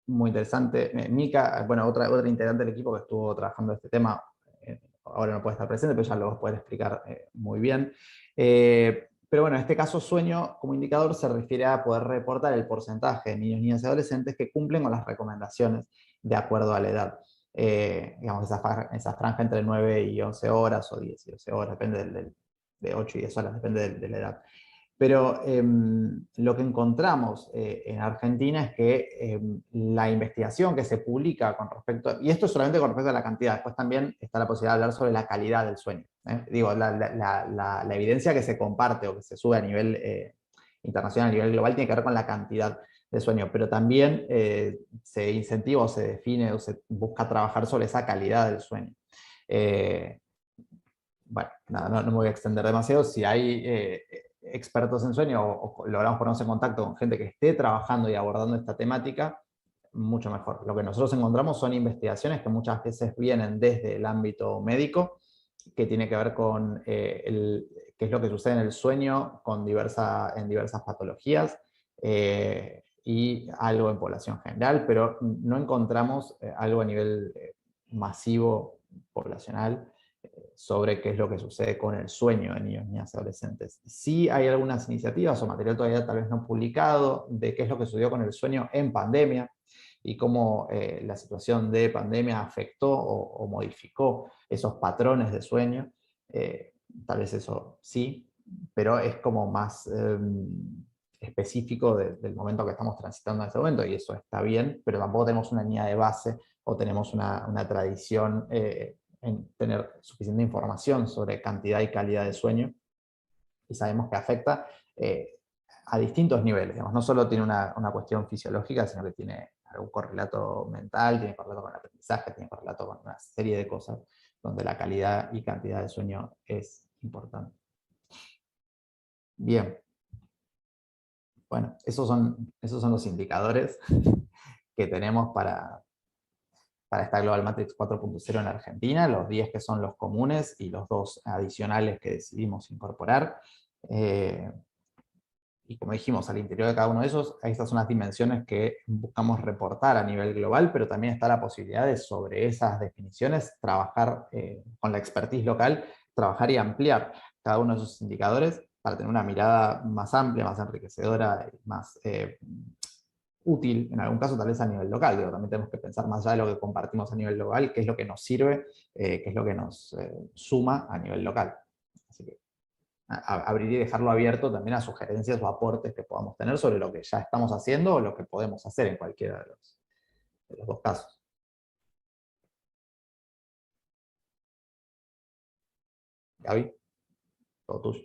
muy interesante. Mica, bueno, otra integrante del equipo que estuvo trabajando este tema, ahora no puede estar presente, pero ya lo vas a poder explicar muy bien. Pero bueno, en este caso sueño como indicador se refiere a poder reportar el porcentaje de niños, niñas y adolescentes que cumplen con las recomendaciones de acuerdo a la edad. Digamos, esa franja entre 9 y 11 horas o 10 y 12 horas, depende de 8 y 10 horas, depende de la edad. Pero lo que encontramos en Argentina es que la investigación que se publica con respecto, y esto solamente con respecto a la cantidad, después también está la posibilidad de hablar sobre la calidad del sueño. Digo, la evidencia que se comparte o que se sube a nivel internacional, a nivel global, tiene que ver con la cantidad de sueño, pero también se incentiva o se define o se busca trabajar sobre esa calidad del sueño. Bueno, nada, no me voy a extender demasiado. Si hay expertos en sueño o logramos ponernos en contacto con gente que esté trabajando y abordando esta temática, mucho mejor. Lo que nosotros encontramos son investigaciones que muchas veces vienen desde el ámbito médico, que tiene que ver con qué es lo que sucede en el sueño en diversas patologías y algo en población general, pero no encontramos algo a nivel masivo poblacional sobre qué es lo que sucede con el sueño de niños, niñas y adolescentes. Sí hay algunas iniciativas o material todavía tal vez no publicado de qué es lo que sucedió con el sueño en pandemia y cómo la situación de pandemia afectó o modificó esos patrones de sueño. Tal vez eso sí, pero es como más específico del momento que estamos transitando en este momento, y eso está bien, pero tampoco tenemos una línea de base o tenemos una tradición en tener suficiente información sobre cantidad y calidad de sueño, y sabemos que afecta a distintos niveles. Digamos, no solo tiene una cuestión fisiológica, sino que tiene algún correlato mental, tiene correlato con el aprendizaje, tiene correlato con una serie de cosas donde la calidad y cantidad de sueño es importante. Bien. Bueno, esos son los indicadores que tenemos para esta Global Matrix 4.0 en Argentina, los 10 que son los comunes y los 2 adicionales que decidimos incorporar. Y como dijimos, al interior de cada uno de esos, estas son las dimensiones que buscamos reportar a nivel global, pero también está la posibilidad de, sobre esas definiciones, trabajar con la expertise local, trabajar y ampliar cada uno de esos indicadores para tener una mirada más amplia, más enriquecedora, más útil, en algún caso tal vez a nivel local. Digo, también tenemos que pensar más allá de lo que compartimos a nivel local, qué es lo que nos sirve, qué es lo que nos suma a nivel local. Así que abrir y dejarlo abierto también a sugerencias o aportes que podamos tener sobre lo que ya estamos haciendo o lo que podemos hacer en cualquiera de los 2 casos. Gaby, todo tuyo.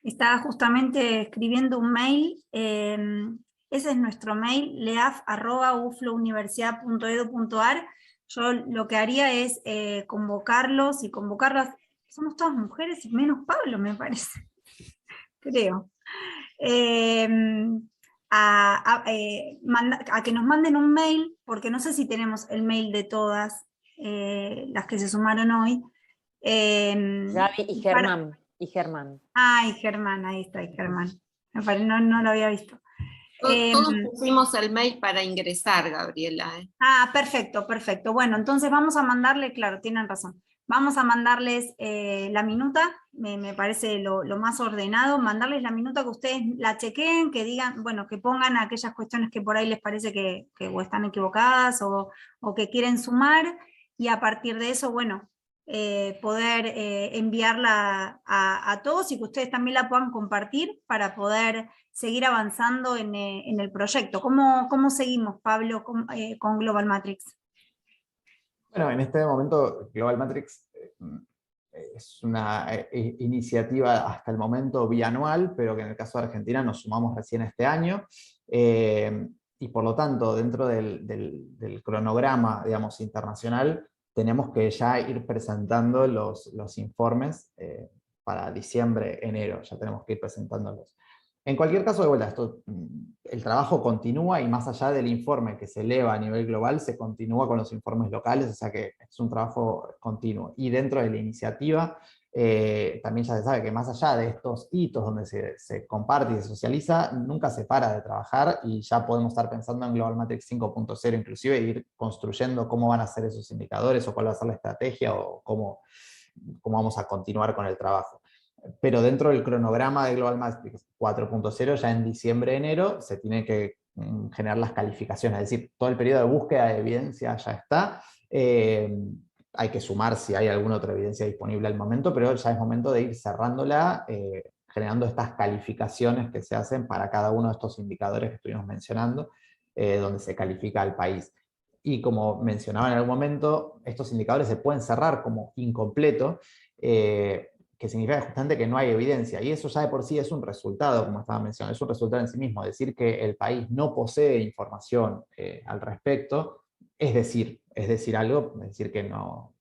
Estaba justamente escribiendo un mail, ese es nuestro mail, leaf@uflouniversidad.edu.ar. Yo lo que haría es convocarlos y convocarlas, somos todas mujeres y menos Pablo, me parece, creo. A que nos manden un mail, porque no sé si tenemos el mail de todas las que se sumaron hoy. Gaby y Germán. Ay, Germán, ahí está, Germán. No lo había visto. Todos pusimos el mail para ingresar, Gabriela. Perfecto, perfecto. Bueno, entonces vamos a mandarle, claro, tienen razón. Vamos a mandarles la minuta, me parece lo más ordenado, mandarles la minuta que ustedes la chequeen, que digan, bueno, que pongan aquellas cuestiones que por ahí les parece que o están equivocadas o que quieren sumar, y a partir de eso, bueno, poder enviarla a todos y que ustedes también la puedan compartir para poder seguir avanzando en el proyecto. ¿Cómo seguimos, Pablo, con Global Matrix? Bueno, en este momento Global Matrix es una iniciativa hasta el momento bianual, pero que en el caso de Argentina nos sumamos recién este año. Y por lo tanto, dentro del cronograma, digamos, internacional, tenemos que ya ir presentando los informes para diciembre, enero, ya tenemos que ir presentándolos. En cualquier caso, de vuelta, el trabajo continúa y más allá del informe que se eleva a nivel global, se continúa con los informes locales, o sea que es un trabajo continuo. Y dentro de la iniciativa, también ya se sabe que más allá de estos hitos donde se comparte y se socializa, nunca se para de trabajar y ya podemos estar pensando en Global Matrix 5.0 inclusive, e ir construyendo cómo van a ser esos indicadores o cuál va a ser la estrategia o cómo vamos a continuar con el trabajo. Pero dentro del cronograma de Global Matrix 4.0, ya en diciembre, enero, se tienen que generar las calificaciones, es decir, todo el periodo de búsqueda de evidencia ya está. Hay que sumar si hay alguna otra evidencia disponible al momento, pero ya es momento de ir cerrándola, generando estas calificaciones que se hacen para cada uno de estos indicadores que estuvimos mencionando, donde se califica al país. Y como mencionaba en algún momento, estos indicadores se pueden cerrar como incompleto, que significa justamente que no hay evidencia, y eso ya de por sí es un resultado, como estaba mencionando, es un resultado en sí mismo. Decir que el país no posee información al respecto, es decir algo, es decir que no...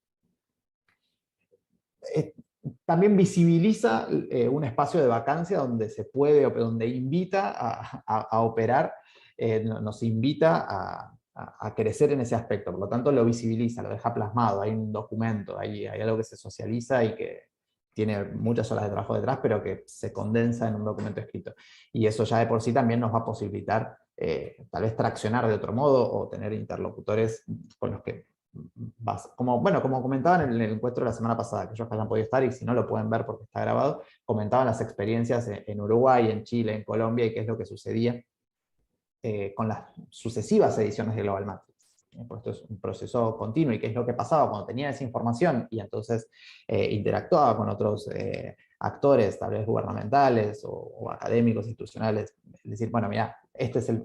también visibiliza un espacio de vacancia donde se puede, donde invita a operar, nos invita a crecer en ese aspecto, por lo tanto lo visibiliza, lo deja plasmado, hay un documento, hay algo que se socializa y que tiene muchas horas de trabajo detrás, pero que se condensa en un documento escrito. Y eso ya de por sí también nos va a posibilitar tal vez traccionar de otro modo o tener interlocutores con los que, como comentaban en el encuentro de la semana pasada, que ellos hayan podido estar, y si no lo pueden ver porque está grabado, comentaban las experiencias en Uruguay, en Chile, en Colombia, y qué es lo que sucedía con las sucesivas ediciones de Global Matrix. Esto es un proceso continuo, y qué es lo que pasaba cuando tenía esa información y entonces interactuaba con otros actores, tal vez gubernamentales o académicos, institucionales. Es decir, bueno, mira,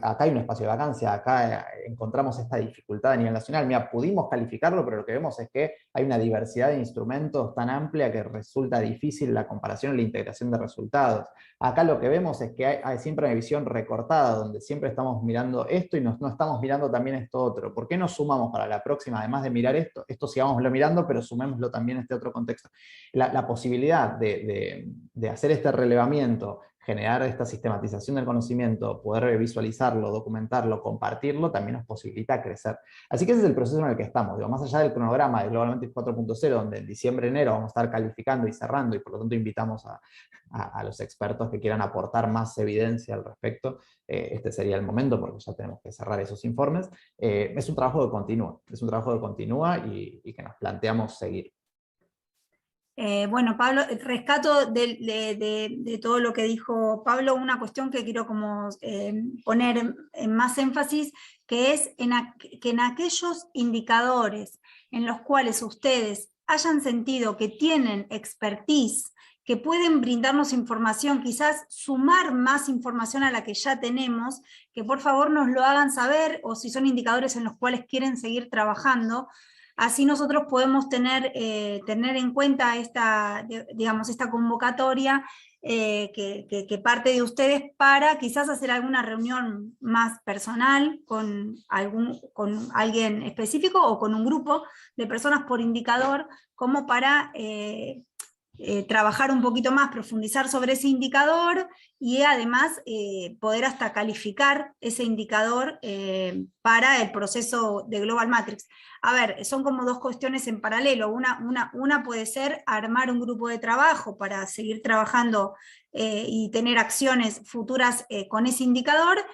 acá hay un espacio de vacancia, acá encontramos esta dificultad a nivel nacional. Mira, pudimos calificarlo, pero lo que vemos es que hay una diversidad de instrumentos tan amplia que resulta difícil la comparación y la integración de resultados. Acá lo que vemos es que hay siempre una visión recortada, donde siempre estamos mirando esto y no estamos mirando también esto otro. ¿Por qué no sumamos para la próxima, además de mirar esto sigámoslo mirando, pero sumémoslo también en este otro contexto? La posibilidad de hacer este relevamiento, generar esta sistematización del conocimiento, poder visualizarlo, documentarlo, compartirlo, también nos posibilita crecer. Así que ese es el proceso en el que estamos. Digo, más allá del cronograma de Global Matrix 4.0, donde en diciembre, enero vamos a estar calificando y cerrando, y por lo tanto invitamos a los expertos que quieran aportar más evidencia al respecto, este sería el momento, porque ya tenemos que cerrar esos informes. Es un trabajo que continúa y que nos planteamos seguir. Bueno, Pablo, rescato de todo lo que dijo Pablo, una cuestión que quiero como poner en más énfasis, que es que en aquellos indicadores en los cuales ustedes hayan sentido que tienen expertise, que pueden brindarnos información, quizás sumar más información a la que ya tenemos, que por favor nos lo hagan saber, o si son indicadores en los cuales quieren seguir trabajando. Así nosotros podemos tener en cuenta esta convocatoria que parte de ustedes para quizás hacer alguna reunión más personal con alguien específico o con un grupo de personas por indicador, como para trabajar un poquito más, profundizar sobre ese indicador y además poder hasta calificar ese indicador para el proceso de Global Matrix. A ver, son como dos cuestiones en paralelo. Una puede ser armar un grupo de trabajo para seguir trabajando y tener acciones futuras con ese indicador,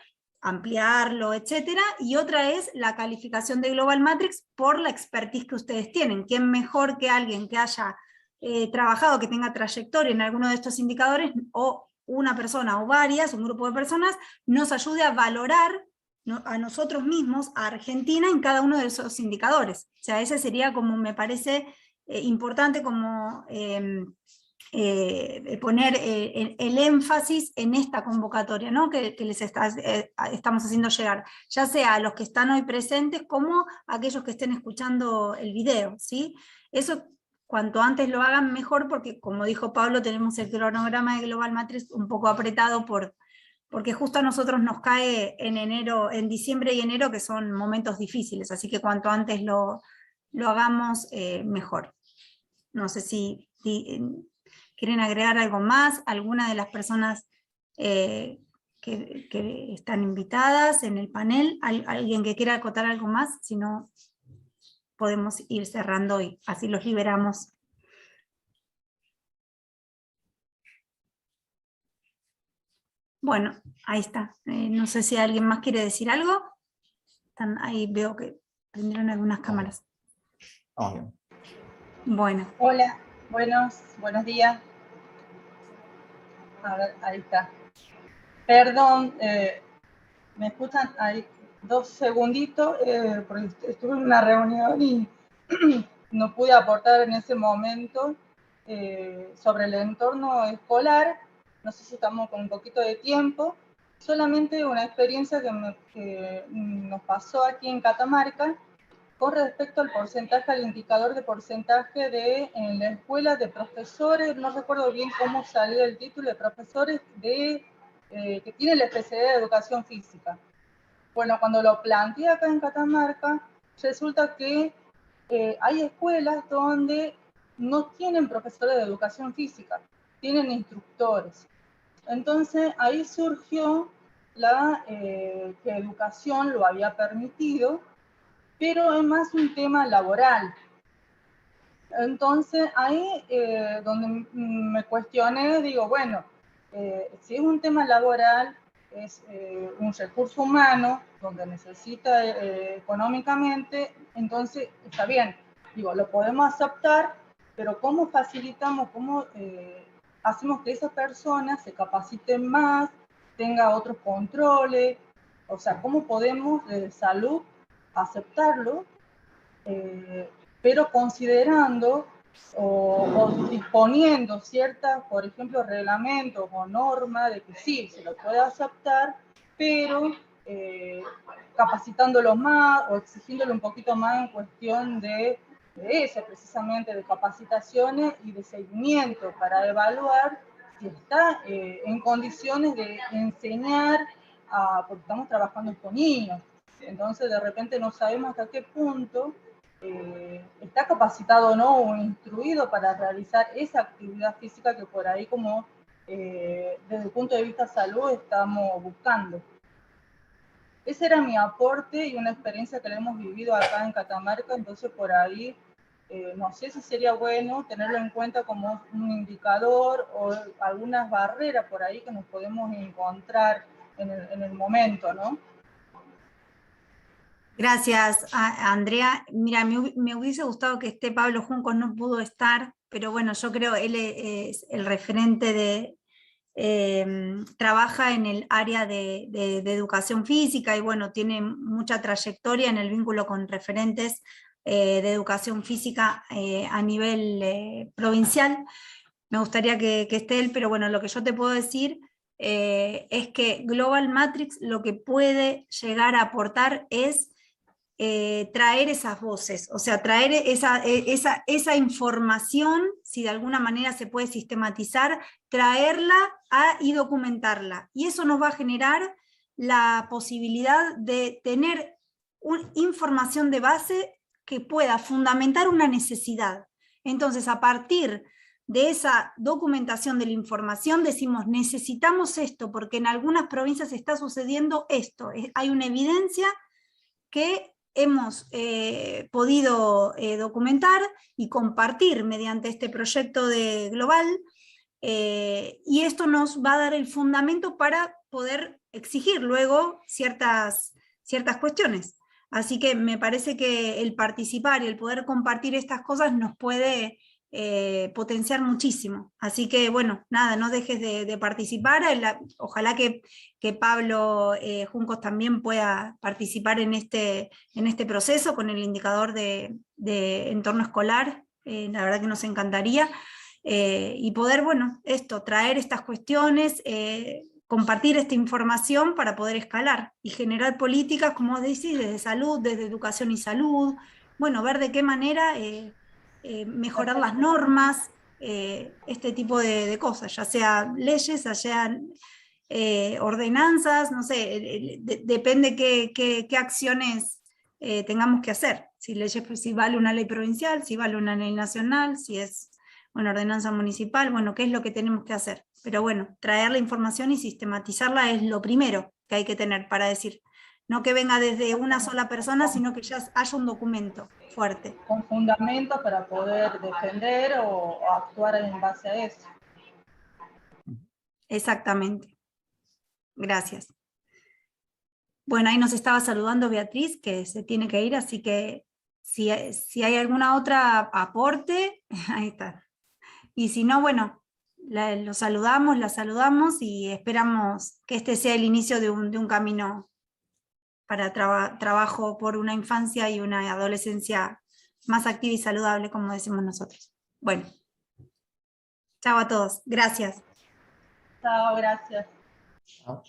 ampliarlo, etcétera, y otra es la calificación de Global Matrix por la expertise que ustedes tienen. ¿Quién mejor que alguien que haya trabajado, que tenga trayectoria en alguno de estos indicadores, o una persona o varias, un grupo de personas, nos ayude a valorar a nosotros mismos, a Argentina, en cada uno de esos indicadores? O sea, ese sería como, me parece importante, como poner el énfasis en esta convocatoria, ¿no? que les estamos haciendo llegar, ya sea a los que están hoy presentes como a aquellos que estén escuchando el video, ¿sí? Eso, cuanto antes lo hagan, mejor, porque como dijo Pablo, tenemos el cronograma de Global Matrix un poco apretado porque justo a nosotros nos cae en diciembre y enero, que son momentos difíciles, así que cuanto antes lo hagamos, mejor. No sé si quieren agregar algo más, alguna de las personas que están invitadas en el panel, alguien que quiera acotar algo más, si no podemos ir cerrando y así los liberamos. Bueno, ahí está. No sé si alguien más quiere decir algo. Ahí veo que prendieron algunas cámaras. Bien. Bueno. Hola, buenos días. A ver, ahí está. Perdón, ¿me escuchan? Ahí, 2 segunditos, porque estuve en una reunión y no pude aportar en ese momento sobre el entorno escolar. No sé si estamos con un poquito de tiempo. Solamente una experiencia que nos pasó aquí en Catamarca con respecto al porcentaje, al indicador de porcentaje en la escuela de profesores. No recuerdo bien cómo salió el título, de profesores que tienen la especialidad de educación física. Bueno, cuando lo planteé acá en Catamarca, resulta que hay escuelas donde no tienen profesores de educación física, tienen instructores. Entonces ahí surgió que educación lo había permitido, pero es más un tema laboral. Entonces ahí donde me cuestioné, digo, bueno, si es un tema laboral, es un recurso humano donde necesita económicamente, entonces está bien, digo, lo podemos aceptar, pero ¿cómo facilitamos, cómo hacemos que esa persona se capacite más, tenga otros controles? O sea, ¿cómo podemos desde salud aceptarlo, pero considerando o disponiendo ciertas, por ejemplo, reglamentos o normas de que sí, se lo puede aceptar, pero capacitándolos más o exigiéndole un poquito más en cuestión de eso, precisamente de capacitaciones y de seguimiento para evaluar si está en condiciones de enseñar, porque estamos trabajando con niños. Entonces de repente no sabemos hasta qué punto está capacitado o no, o instruido para realizar esa actividad física que por ahí como desde el punto de vista salud estamos buscando. Ese era mi aporte y una experiencia que la hemos vivido acá en Catamarca, entonces por ahí no sé si sería bueno tenerlo en cuenta como un indicador o algunas barreras por ahí que nos podemos encontrar en el momento, ¿no? Gracias, Andrea. Mira, me hubiese gustado que esté Pablo Juncos, no pudo estar, pero bueno, yo creo él es el referente de, trabaja en el área de educación física y bueno, tiene mucha trayectoria en el vínculo con referentes de educación física a nivel provincial. Me gustaría que esté él, pero bueno, lo que yo te puedo decir es que Global Matrix lo que puede llegar a aportar es traer esas voces, o sea, traer esa información, si de alguna manera se puede sistematizar, traerla y documentarla. Y eso nos va a generar la posibilidad de tener información de base que pueda fundamentar una necesidad. Entonces, a partir de esa documentación de la información, decimos, necesitamos esto, porque en algunas provincias está sucediendo esto. Hay una evidencia que hemos podido documentar y compartir mediante este proyecto de Global, y esto nos va a dar el fundamento para poder exigir luego ciertas cuestiones. Así que me parece que el participar y el poder compartir estas cosas nos puede potenciar muchísimo. Así que bueno, nada, no dejes de participar. Ojalá que Pablo Juncos también pueda participar en este proceso con el indicador de entorno escolar. La verdad que nos encantaría. Y poder, bueno, traer estas cuestiones, compartir esta información para poder escalar y generar políticas, como vos decís, desde salud, desde educación y salud, bueno, ver de qué manera mejorar las normas, este tipo de cosas, ya sea leyes, ya sean ordenanzas, no sé, depende qué acciones tengamos que hacer, si vale una ley provincial, si vale una ley nacional, si es una ordenanza municipal, bueno, qué es lo que tenemos que hacer. Pero bueno, traer la información y sistematizarla es lo primero que hay que tener para decir. No que venga desde una sola persona, sino que ya haya un documento fuerte. Con fundamentos para poder defender o actuar en base a eso. Exactamente. Gracias. Bueno, ahí nos estaba saludando Beatriz, que se tiene que ir, así que si hay alguna otra aporte, ahí está. Y si no, bueno, la saludamos y esperamos que este sea el inicio de un camino para trabajo por una infancia y una adolescencia más activa y saludable, como decimos nosotros. Bueno, chao a todos. Gracias. Chao, gracias. Chao.